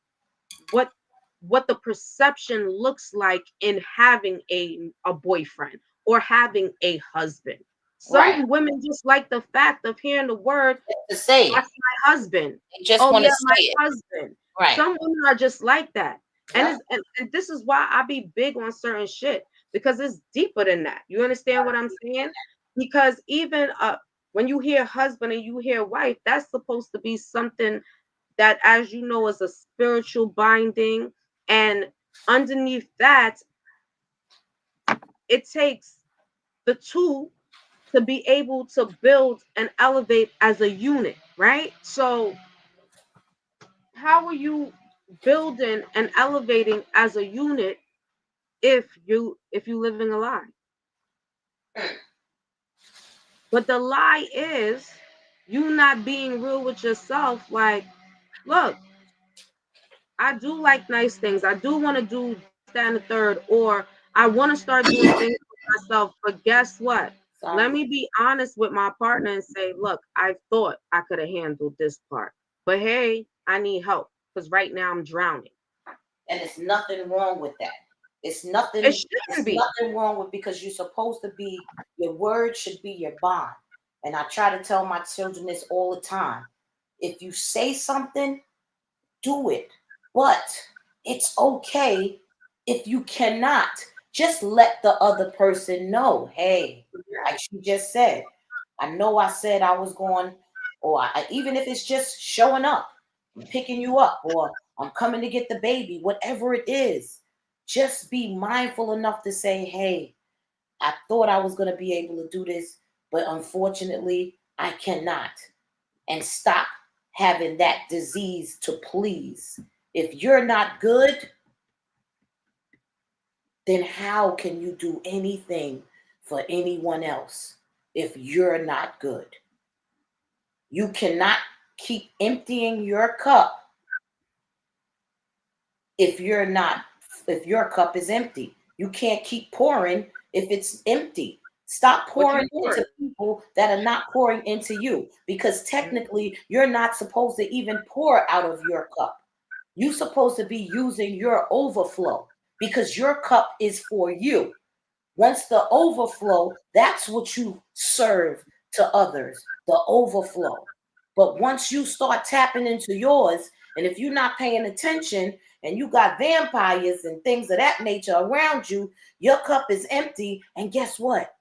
what the perception looks like in having a boyfriend or having a husband. Some women just like the fact of hearing the word, to say that's my husband. They just want to say my it. husband. Right. Some women are just like that. Yeah. And this is why I be big on certain shit because it's deeper than that. You understand what I'm saying? Because even when you hear husband and you hear wife, that's supposed to be something that, as you know, is a spiritual binding. And underneath that, it takes the two to be able to build and elevate as a unit, right? So how are you building and elevating as a unit if you living a lie? But the lie is you not being real with yourself. Like, look, I do like nice things. I do want to do that and the third, or I want to start doing things for myself. But guess what? Let me be honest with my partner and say, look, I thought I could have handled this part, but hey, I need help because right now I'm drowning. And it's nothing wrong with that. It's nothing. It shouldn't be. Nothing wrong with, because you're supposed to be. Your word should be your bond. And I try to tell my children this all the time. If you say something, do it. But it's okay if you cannot. Just let the other person know. Hey, like she just said, I know I said I was going, or even if it's just showing up, I'm picking you up, or I'm coming to get the baby, whatever it is, just be mindful enough to say, hey, I thought I was going to be able to do this, but unfortunately, I cannot. And stop having that disease to please. If you're not good, then how can you do anything for anyone else if you're not good? You cannot keep emptying your cup if your cup is empty. You can't keep pouring if it's empty. Stop pouring into people that are not pouring into you, because technically you're not supposed to even pour out of your cup. You're supposed to be using your overflow, because your cup is for you. Once the overflow, that's what you serve to others, the overflow. But once you start tapping into yours, and if you're not paying attention and you got vampires and things of that nature around you, your cup is empty. And guess what?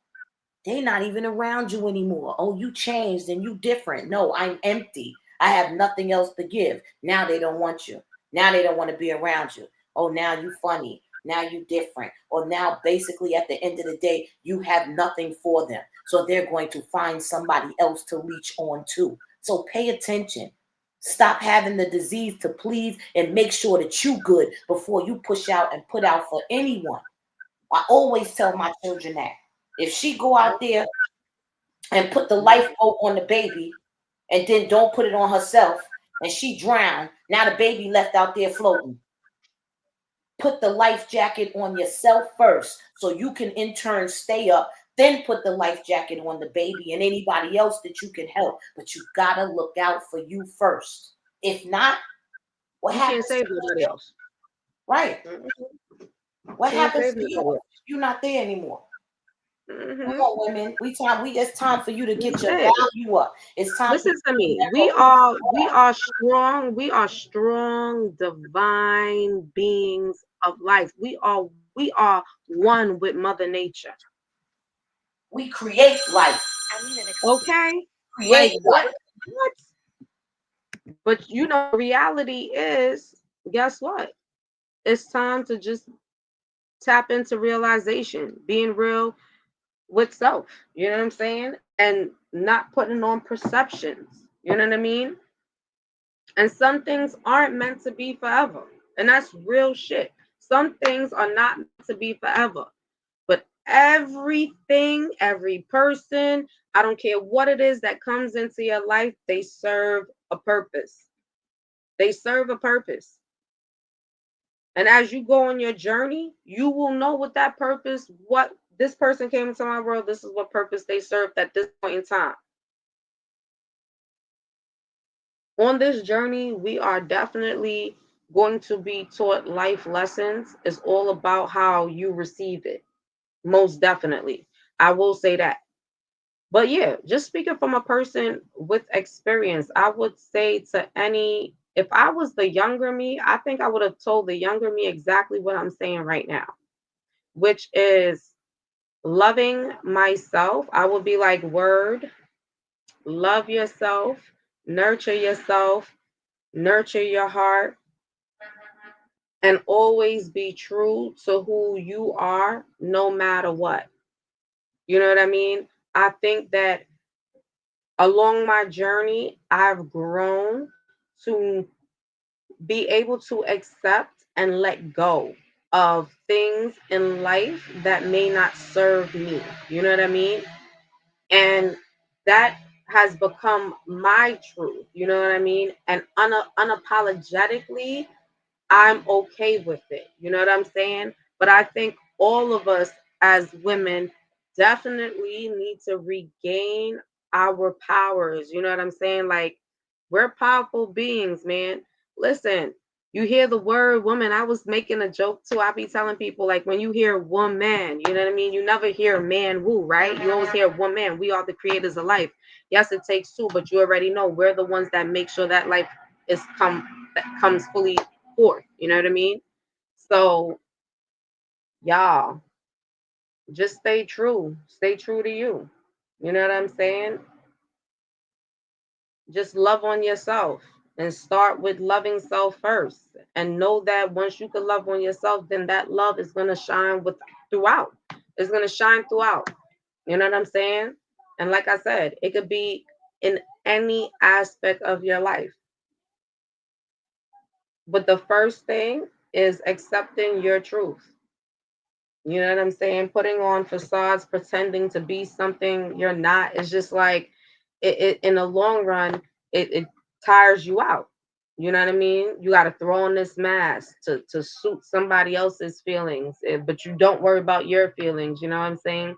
They're not even around you anymore. Oh, you changed and you different. No, I'm empty. I have nothing else to give. Now they don't want you. Now they don't want to be around you. Oh, now you funny. Now you different. Or now basically at the end of the day, you have nothing for them. So they're going to find somebody else to reach on to. So pay attention. Stop having the disease to please, and make sure that you good before you push out and put out for anyone. I always tell my children that. If she go out there and put the lifeboat on the baby and then don't put it on herself and she drowned, now the baby left out there floating. Put the life jacket on yourself first so you can in turn stay up. Then put the life jacket on the baby and anybody else that you can help. But you gotta look out for you first. If not, what you happens? Can't save nobody else. Right. What Can't happens save to you? nobody else. You're not there anymore. Mm-hmm. Come on, women. It's time for you to get That's your it. value up. It's time Listen for to you me. to We are strong. We are strong, divine beings of life. We are one with Mother Nature. we create life. Okay? Create Like life. what? But you know, reality is, guess what? It's time to just tap into realization, being real with self. You know what I'm saying? And not putting on perceptions. You know what I mean? And some things aren't meant to be forever. And that's real shit. Some things are not meant to be forever. But everything, every person, I don't care what it is that comes into your life, they serve a purpose. They serve a purpose. And as you go on your journey, you will know what that purpose, what this person came into my world, this is what purpose they served at this point in time. On this journey, we are definitely going to be taught life lessons. It's all about how you receive it. Most definitely. I will say that. But yeah, just speaking from a person with experience, I would say to any, if I was the younger me, I think I would have told the younger me exactly what I'm saying right now, which is loving myself. I would be like, word, love yourself, nurture your heart, and always be true to who you are no matter what. You know what I mean? I think that along my journey, I've grown to be able to accept and let go of things in life that may not serve me. You know what I mean? And that has become my truth. You know what I mean? And unapologetically, I'm okay with it. You know what I'm saying? But I think all of us as women definitely need to regain our powers. You know what I'm saying? Like, we're powerful beings, man. Listen, you hear the word woman. I was making a joke too. I be telling people, like, when you hear woman, you know what I mean? You never hear man woo, right? You always hear woman. We are the creators of life. Yes, it takes two, but you already know we're the ones that make sure that life is that comes fully forth. You know what I mean? So, y'all, just stay true. Stay true to you. You know what I'm saying? Just love on yourself and start with loving self first. And know that once you can love on yourself, then that love is going to shine throughout. It's going to shine throughout. You know what I'm saying? And like I said, it could be in any aspect of your life. But the first thing is accepting your truth. You know what I'm saying? Putting on facades, pretending to be something you're not. It's just like it in the long run, it tires you out. You know what I mean? You got to throw on this mask to suit somebody else's feelings, but you don't worry about your feelings. You know what I'm saying?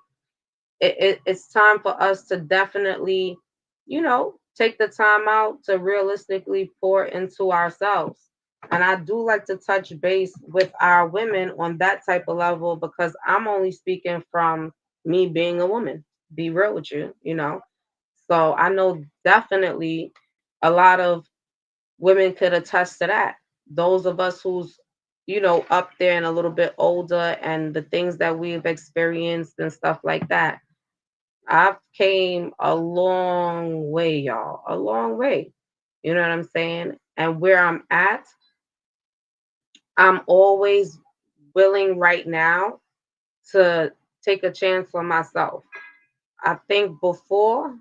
It's time for us to definitely, take the time out to realistically pour into ourselves. And I do like to touch base with our women on that type of level because I'm only speaking from me being a woman. Be real with you, you know. So I know definitely a lot of women could attest to that. Those of us who's, up there and a little bit older and the things that we've experienced and stuff like that. I've came a long way, y'all. A long way. You know what I'm saying? And where I'm at, I'm always willing right now to take a chance on myself. I think before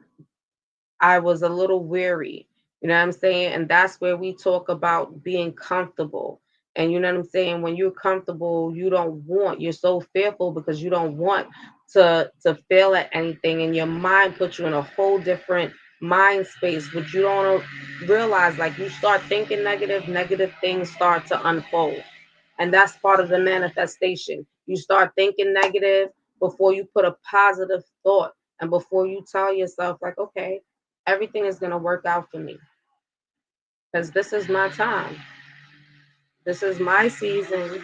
I was a little weary. You know what I'm saying? And that's where we talk about being comfortable. And you know what I'm saying? When you're comfortable, you're so fearful because you don't want to fail at anything. And your mind puts you in a whole different mind space, but you don't realize like you start thinking negative things start to unfold. And that's part of the manifestation. You start thinking negative before you put a positive thought and before you tell yourself, like, okay, everything is going to work out for me because this is my time. This is my season.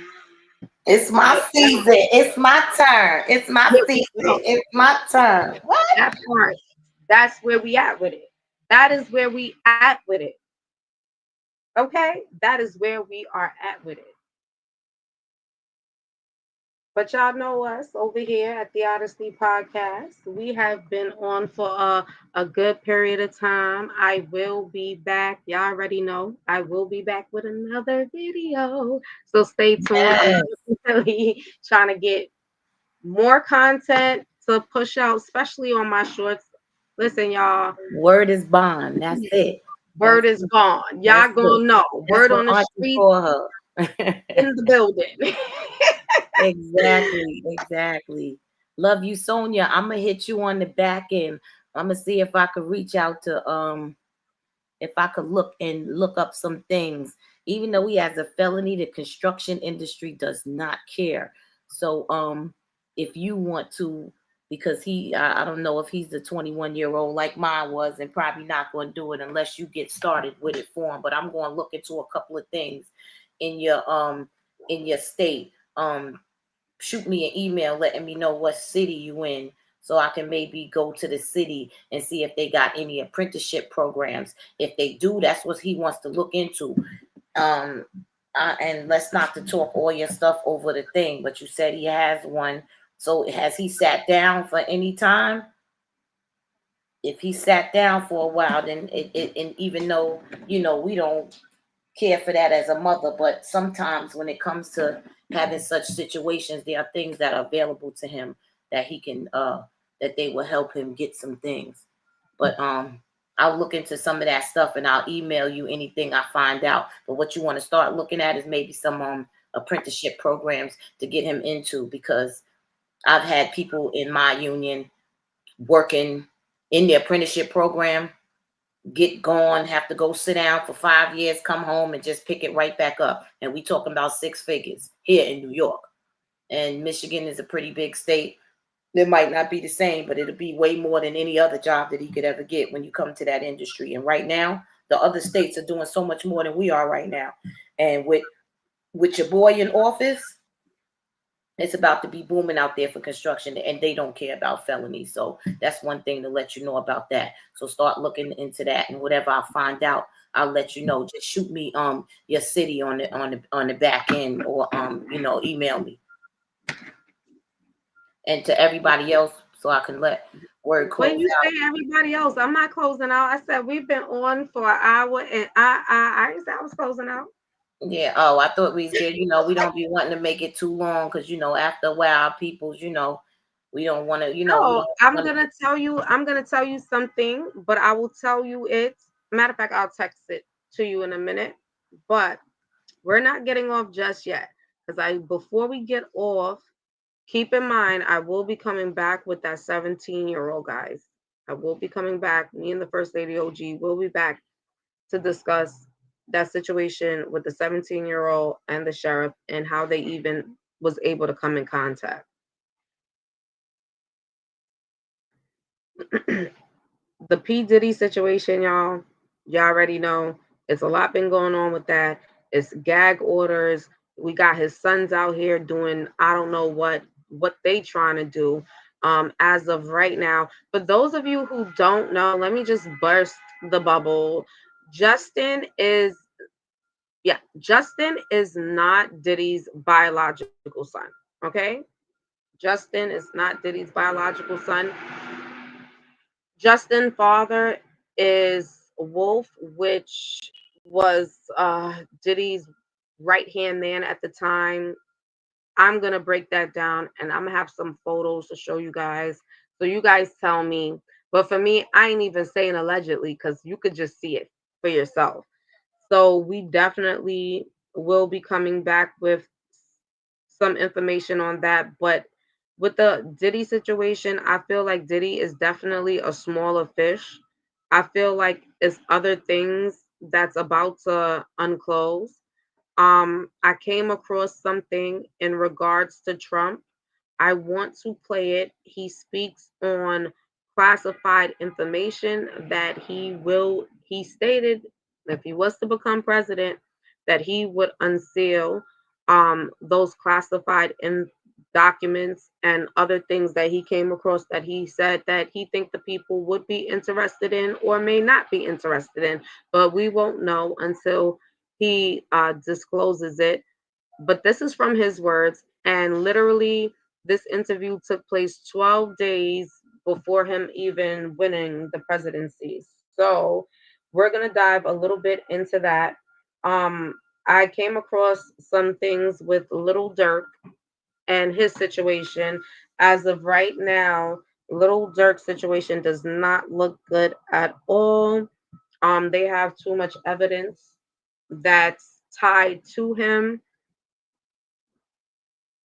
It's my I season. It's my turn. It's my season. no, It's my turn. What? that part. That's where we at with it. That is where we at with it. Okay, that is where we are at with it. But y'all know us over here at the Odyssey Podcast. We have been on for a good period of time. I will be back. Y'all already know I will be back with another video. So stay tuned. I'm Yes. definitely trying to get more content to push out, especially on my shorts. Listen, y'all, Word is bond. That's it. That's word is gone. that's Y'all it. gonna know. That's Word what on the Auntie street, for her. in the building. Exactly, exactly. Love you, Sonia. I'm gonna hit you on the back end. I'm gonna see if I could reach out to if I could look up some things. Even though he has a felony, the construction industry does not care. So if you want to, because I don't know if he's the 21-year-old like mine was, and probably not going to do it unless you get started with it for him. But I'm going to look into a couple of things in your state. Shoot me an email letting me know what city you in so I can maybe go to the city and see if they got any apprenticeship programs. If they do, that's what he wants to look into. Um, and let's not to talk all your stuff over the thing, but you said he has one. So has he sat down for any time? If he sat down for a while, then and even though we don't care for that as a mother, but sometimes when it comes to having such situations, there are things that are available to him that he can that they will help him get some things. But I'll look into some of that stuff and I'll email you anything I find out. But what you want to start looking at is maybe some apprenticeship programs to get him into, because I've had people in my union working in the apprenticeship program get gone, have to go sit down for 5 years, come home and just pick it right back up. And we talking about six figures here in New York. And Michigan is a pretty big state. It might not be the same, but it'll be way more than any other job that he could ever get when you come to that industry. And right now, the other states are doing so much more than we are right now. And with your boy in office, it's about to be booming out there for construction, and they don't care about felonies. So that's one thing to let you know about that. So start looking into that, and whatever I find out, I'll let you know. Just shoot me your city on the back end, or email me. And to everybody else, so I can let word When close you out. say everybody else, I'm not closing out. I said we've been on for an hour, and I didn't say I was closing out. Yeah. Oh, I thought we did. We don't be wanting to make it too long because after a while, people's we don't want to. We No, don't I'm want gonna tell you. I'm gonna tell you something, but I will tell you it. Matter of fact, I'll text it to you in a minute. But We're not getting off just yet. Because before we get off, keep in mind, I will be coming back with that 17-year-old, guys. I will be coming back. Me and the First Lady OG will be back to discuss that situation with the 17-year-old and the sheriff and how they even was able to come in contact. The P. Diddy situation, y'all already know. It's a lot been going on with that. It's gag orders. We got his sons out here doing I don't know what they trying to do as of right now. For those of you who don't know, let me just burst the bubble. Justin is not Diddy's biological son. Okay? Justin is not Diddy's biological son. Justin father is Wolf, which was Diddy's right hand man at the time. I'm gonna break that down and I'm gonna have some photos to show you guys. So you guys tell me. But for me, I ain't even saying allegedly because you could just see it for yourself. So we definitely will be coming back with some information on that. But with the Diddy situation, I feel like Diddy is definitely a smaller fish. I feel like it's other things that's about to unclose. I came across something in regards to Trump. I want to play it. He speaks on classified information that he stated if he was to become president, that he would unseal those classified documents and other things that he came across that he said that he think the people would be interested in or may not be interested in, but we won't know until he discloses it. But this is from his words, and literally this interview took place 12 days before him even winning the presidency. So we're going to dive a little bit into that. I came across some things with Little Dirk and his situation. As of right now, Little Dirk's situation does not look good at all. They have too much evidence that's tied to him,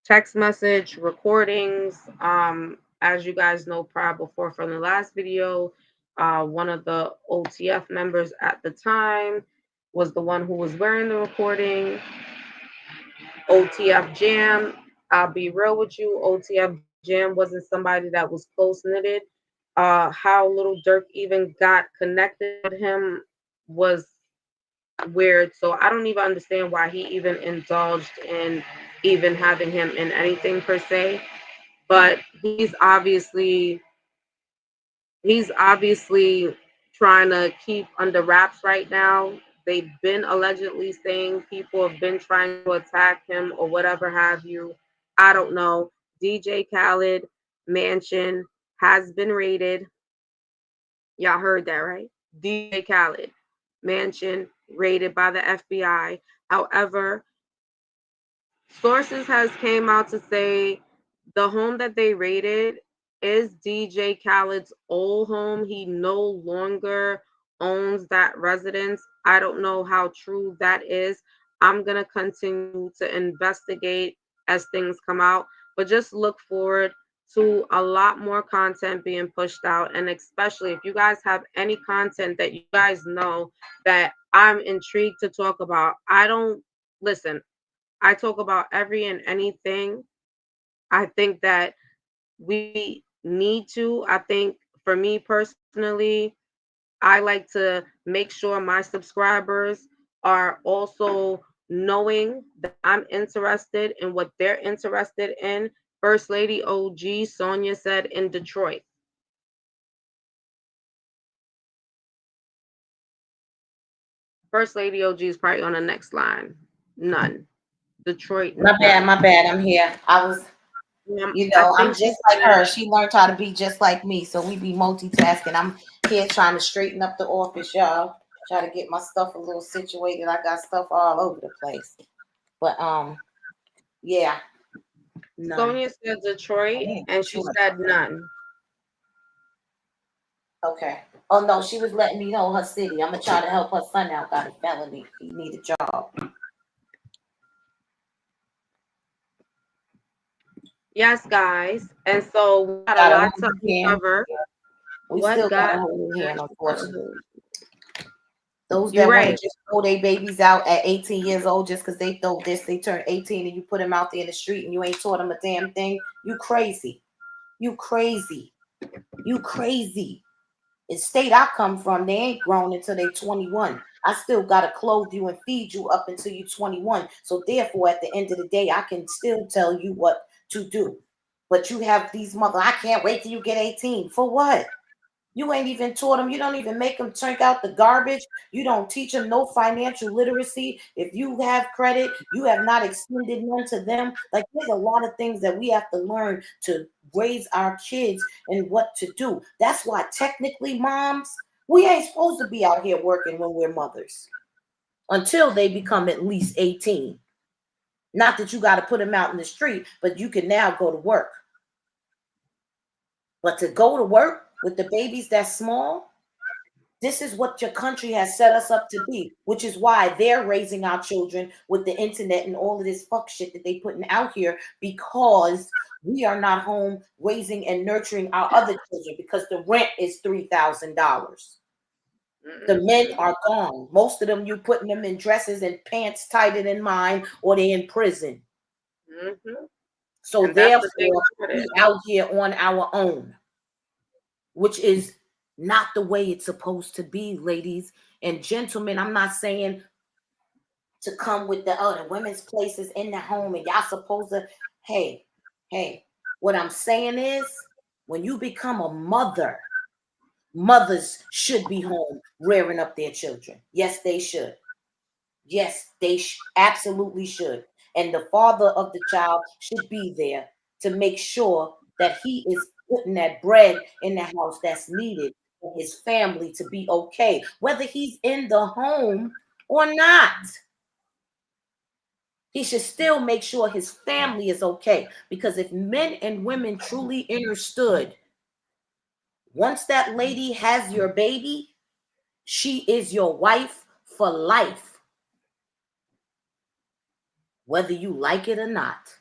text message recordings. As you guys know, prior before from the last video, one of the OTF members at the time was the one who was wearing the recording. OTF Jam, I'll be real with you, OTF Jam wasn't somebody that was close knitted. How Little Dirk even got connected with him was weird. So I don't even understand why he even indulged in even having him in anything per se. But he's obviously trying to keep under wraps right now. They've been allegedly saying people have been trying to attack him or whatever have you. I don't know. DJ Khaled mansion has been raided. Y'all heard that, right? DJ Khaled mansion raided by the FBI. However, sources has came out to say the home that they raided is DJ Khaled's old home. He no longer owns that residence. I don't know how true that is. I'm going to continue to investigate as things come out, but just look forward to a lot more content being pushed out. And especially if you guys have any content that you guys know that I'm intrigued to talk about, I don't listen. I talk about every and anything. I think that we need to. I think for me personally, I like to make sure my subscribers are also knowing that I'm interested in what they're interested in. First Lady OG Sonia said in Detroit. First Lady OG is probably on the next line. None. Detroit. My bad. I'm here. I was, I'm just like her. She learned how to be just like me. So we be multitasking. I'm here trying to straighten up the office, y'all. Try to get my stuff a little situated. I got stuff all over the place. But yeah. None. Sonia said Detroit and she said none. Okay. Oh no, she was letting me know her city. I'm gonna try to help her son out. Got a felony. He need a job. Yes, guys. And so we got a Gotta lot hold to his hand. uncover. We What still got gotta hold his hand, unfortunately. Those you that want to right. just throw their babies out at 18 years old just because they throw this, they turn 18 and you put them out there in the street and you ain't taught them a damn thing. You crazy. You crazy. You crazy. In state I come from, they ain't grown until they 21. I still gotta clothe you and feed you up until you 21. So therefore, at the end of the day, I can still tell you what to do. But you have these mother, I can't wait till you get 18. For what? You ain't even taught them. You don't even make them drink out the garbage. You don't teach them no financial literacy. If you have credit, you have not extended none to them. Like there's a lot of things that we have to learn to raise our kids and what to do. That's why technically, moms, we ain't supposed to be out here working when we're mothers until they become at least 18. Not that you got to put them out in the street, but you can now go to work. But to go to work with the babies that's small, this is what your country has set us up to be, which is why they're raising our children with the internet and all of this fuck shit that they putting out here because we are not home raising and nurturing our other children because the rent is $3,000. The men are gone. Most of them, you putting them in dresses and pants tighter than mine, or they're in prison. Mm-hmm. So And that's the thing therefore, about we it. out here on our own, which is not the way it's supposed to be, ladies and gentlemen. I'm not saying to come with the women's places in the home and y'all supposed to, hey, hey, what I'm saying is when you become a mother, mothers should be home rearing up their children. Yes, they should. Yes, they absolutely should. And the father of the child should be there to make sure that he is putting that bread in the house that's needed for his family to be okay, whether he's in the home or not. He should still make sure his family is okay. Because if men and women truly understood, once that lady has your baby, she is your wife for life, whether you like it or not.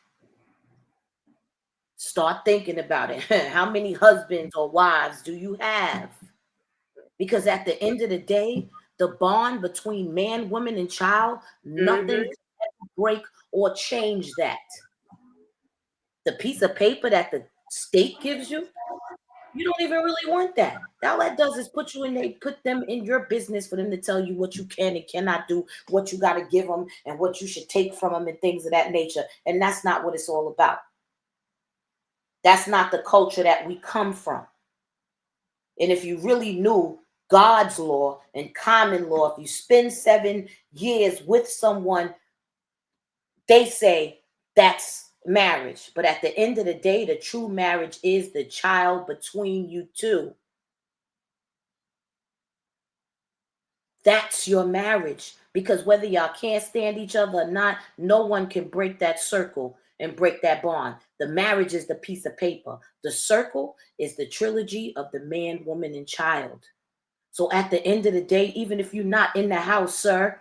Start thinking about it. How many husbands or wives do you have? Because at the end of the day, the bond between man, woman, and child, nothing Mm-hmm. can break or change that. The piece of paper that the state gives you, you don't even really want that. All that does is put them in your business for them to tell you what you can and cannot do, what you got to give them, and what you should take from them, and things of that nature. And that's not what it's all about. That's not the culture that we come from. And if you really knew God's law and common law, if you spend 7 years with someone, they say that's marriage. But at the end of the day, the true marriage is the child between you two. That's your marriage. Because whether y'all can't stand each other or not, no one can break that circle and break that bond. The marriage is the piece of paper. The circle is the trilogy of the man, woman, and child. So at the end of the day, even if you're not in the house, sir,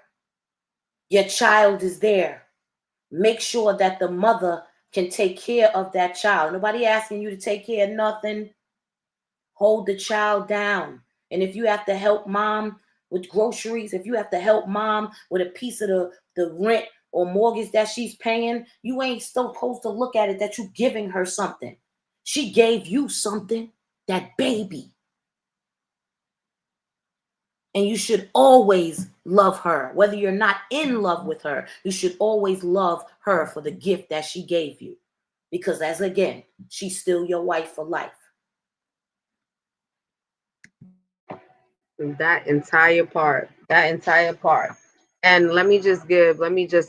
your child is there. Make sure that the mother can take care of that child. Nobody asking you to take care of nothing. Hold the child down. And if you have to help mom with groceries, if you have to help mom with a piece of the rent or mortgage that she's paying, you ain't supposed to look at it that you giving her something. She gave you something, that baby. And you should always love her. Whether you're not in love with her, you should always love her for the gift that she gave you. Because as again, she's still your wife for life. That entire part. That entire part. And let me just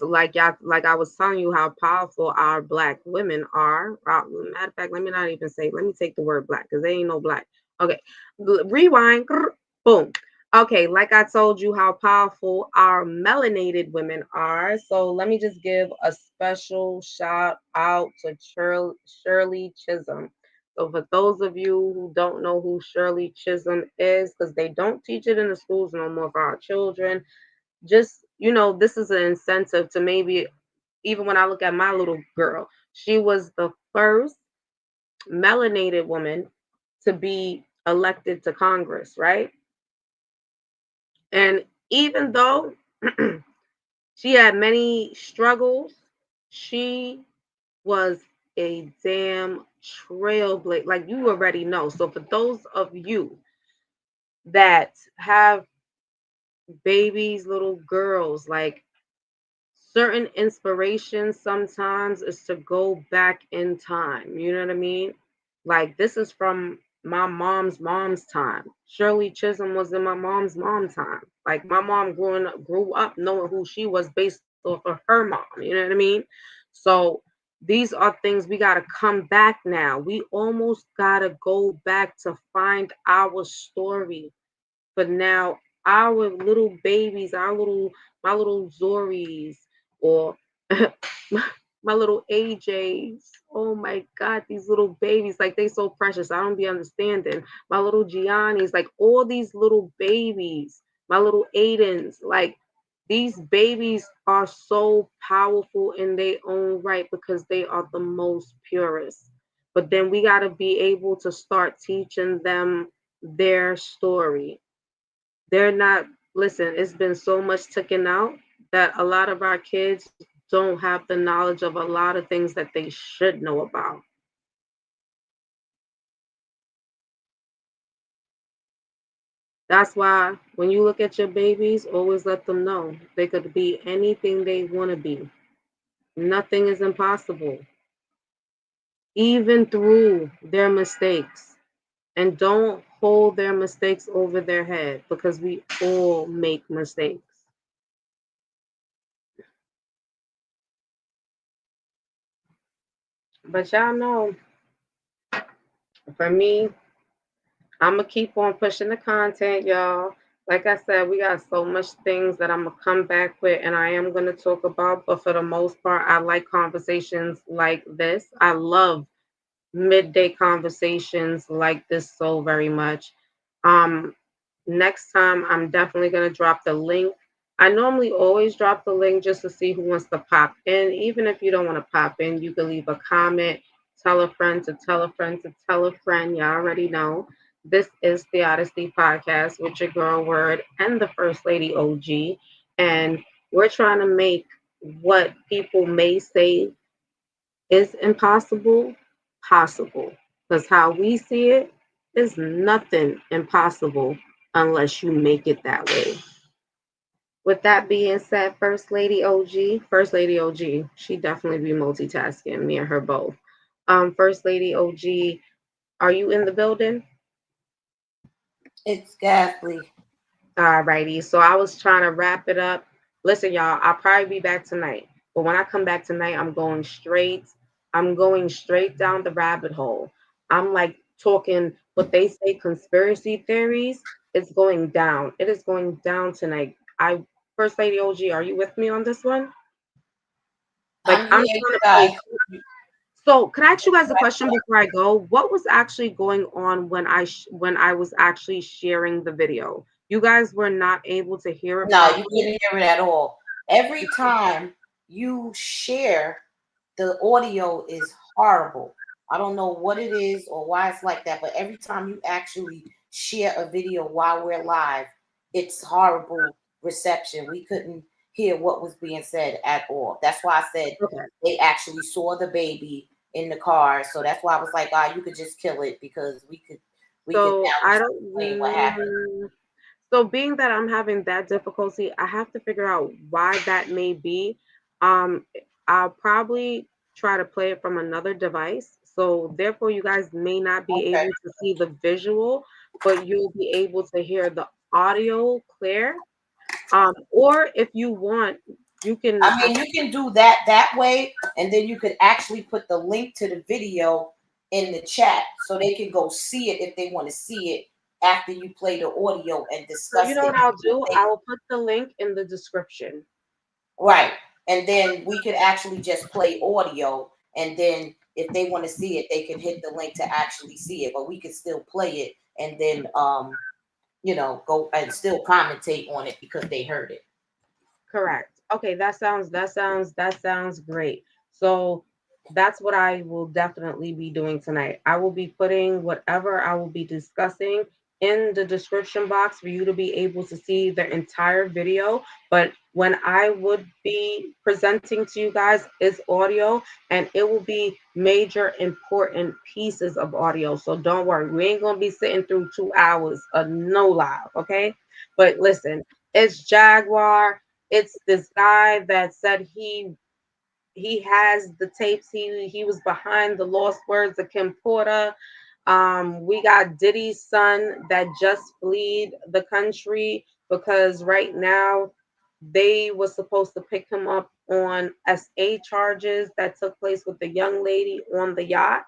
like y'all, like I was telling you how powerful our black women are. Matter of fact, let me not even say, let me take the word black because they ain't no black. Okay. Rewind. Boom. Okay, like I told you how powerful our melanated women are. So let me just give a special shout out to Shirley Chisholm. So for those of you who don't know who Shirley Chisholm is, because they don't teach it in the schools no more for our children, just this is an incentive to maybe even when I look at my little girl, She was the first melanated woman to be elected to Congress, right? And even though she had many struggles, she was a damn trailblazer. Like you already know. So for those of you that have babies, little girls, like certain inspiration sometimes is to go back in time. You know what I mean? Like this is from my mom's time. Shirley Chisholm was in my mom's time. Like my mom grew up knowing who she was based off of her mom. You know what I mean? So these are things we gotta come back now. We almost gotta go back to find our story. But now our little babies, my little Zoris or my little AJs. Oh my God, these little babies, like they so precious. I don't be understanding. My little Giannis, like all these little babies, my little Aidens, like these babies are so powerful in their own right because they are the most purest. But then we got to be able to start teaching them their story. They're not, listen, it's been so much taken out that a lot of our kids don't have the knowledge of a lot of things that they should know about. That's why when you look at your babies, always let them know they could be anything they want to be. Nothing is impossible, even through their mistakes. And don't hold their mistakes over their head because we all make mistakes. But y'all know, for me, I'm gonna keep on pushing the content, y'all. Like I said, we got so much things that I'm gonna come back with, and I am gonna talk about. But for the most part, I like conversations like this. I love midday conversations like this so very much. Um, Next time, I'm definitely gonna drop the link. I normally always drop the link just to see who wants to pop in. Even if you don't want to pop in, you can leave a comment, tell a friend to tell a friend to tell a friend. You already know. This is the Odyssey Podcast with your girl Word and the First Lady OG. And we're trying to make what people may say is impossible possible. Because how we see it is nothing impossible unless you make it that way. With that being said, First Lady OG, she definitely be multitasking, me and her both. First Lady OG, are you in the building? It's ghastly. Alrighty, so I was trying to wrap it up. Listen, y'all, I'll probably be back tonight. But when I come back tonight, I'm going straight down the rabbit hole. I'm like talking what they say conspiracy theories. It's going down. It is going down tonight. I First Lady OG, are you with me on this one? Like I'm I'm here, trying you to guys. play. So, could I ask you guys a question before I go? What was actually going on when when I was actually sharing the video? You guys were not able to hear it No, you properly. couldn't hear it at all. Every time you share, the audio is horrible. I don't know what it is or why it's like that, but every time you actually share a video while we're live, it's horrible reception. We couldn't hear what was being said at all. That's why I said Okay. they actually saw the baby in the car. So that's why I was like, you could just kill it because we could So now I just don't. explain what happened. So being that I'm having that difficulty, I have to figure out why that may be. Um, I'll probably try to play it from another device. So therefore, you guys may not be Okay. able to see the visual, but you'll be able to hear the audio clear. Or if you want, you can. I mean, you can do that way, and then you could actually put the link to the video in the chat so they can go see it if they want to see it after you play the audio and So you discuss know it. what I'll do? They- I will put the link in the description. right. And then we could actually just play audio, and then if they want to see it, they can hit the link to actually see it. But we could still play it and then go and still commentate on it because they heard it. Correct. Okay, that sounds great. So that's what I will definitely be doing tonight. I will be putting whatever I will be discussing in the description box for you to be able to see the entire video. But when I would be presenting to you guys is audio, and it will be major important pieces of audio. So don't worry, we ain't gonna be sitting through 2 hours of no live, okay? But listen, it's Jaguar. It's this guy that said he has the tapes. He was behind the lost words of Kim Porter. We got Diddy's son that just fled the country because right now they were supposed to pick him up on SA charges that took place with the young lady on the yacht.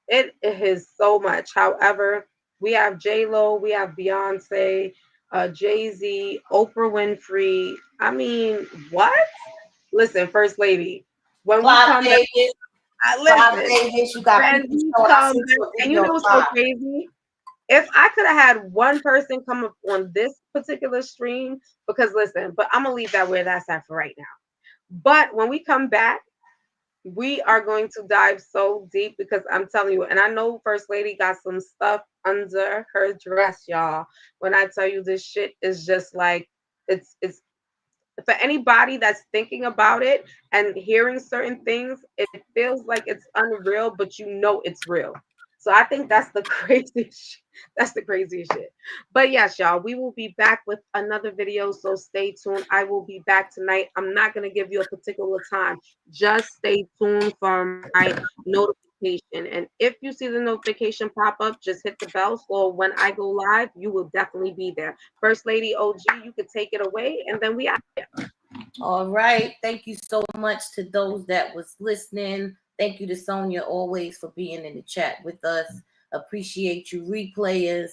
It is so much. However, we have J Lo, we have Beyonce, Jay Z, Oprah Winfrey. I mean, what? Listen, First Lady, when we Clive come back, Davis, Clive listen, Davis, you got when people we showing. I come sent back, you a and you video know of what's so Clive. crazy? If I could have had one person come up on this particular stream, because listen, but I'm gonna leave that where that's at for right now. But when we come back, we are going to dive so deep because I'm telling you, and I know First Lady got some stuff under her dress, y'all. When I tell you this shit is just like it's for anybody that's thinking about it and hearing certain things, it feels like it's unreal, but you know it's real. So I think that's the craziest that's the craziest shit. But yes, y'all, we will be back with another video. So stay tuned. I will be back tonight. I'm not gonna give you a particular time. Just stay tuned for my notification. And if you see the notification pop up, just hit the bell. So when I go live, you will definitely be there. First Lady OG, you could take it away, and then we out. All right. Thank you so much to those that was listening. Thank you to Sonia always for being in the chat with us. Appreciate you replayers,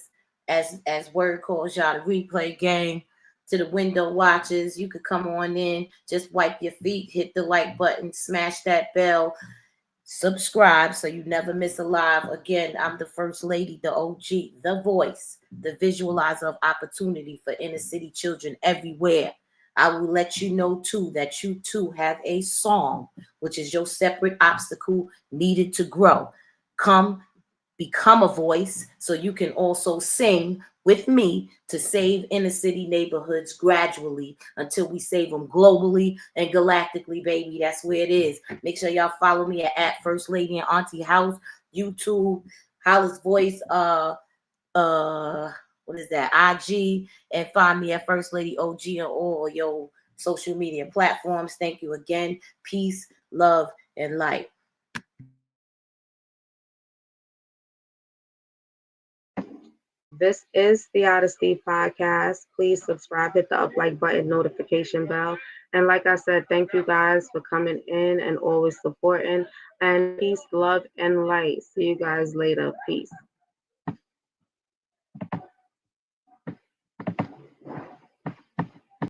as word calls y'all, the replay game. To the window watchers, you could come on in, just wipe your feet, hit the like button, smash that bell, subscribe so you never miss a live. Again, I'm the First Lady, the OG, the voice, the visualizer of opportunity for inner city children everywhere. I will let you know too that you too have a song, which is your separate obstacle needed to grow. Come become a voice so you can also sing with me to save inner city neighborhoods gradually until we save them globally and galactically, baby. That's where it is. Make sure y'all follow me at First Lady and Auntie House, YouTube, Hollis Voice, what is that, IG, and find me at First Lady OG on all your social media platforms. Thank you again. Peace, love, and light. This is the Odyssey Podcast. Please subscribe, hit the up like button, notification bell. And like I said, thank you guys for coming in and always supporting. And peace, love, and light. See you guys later. Peace.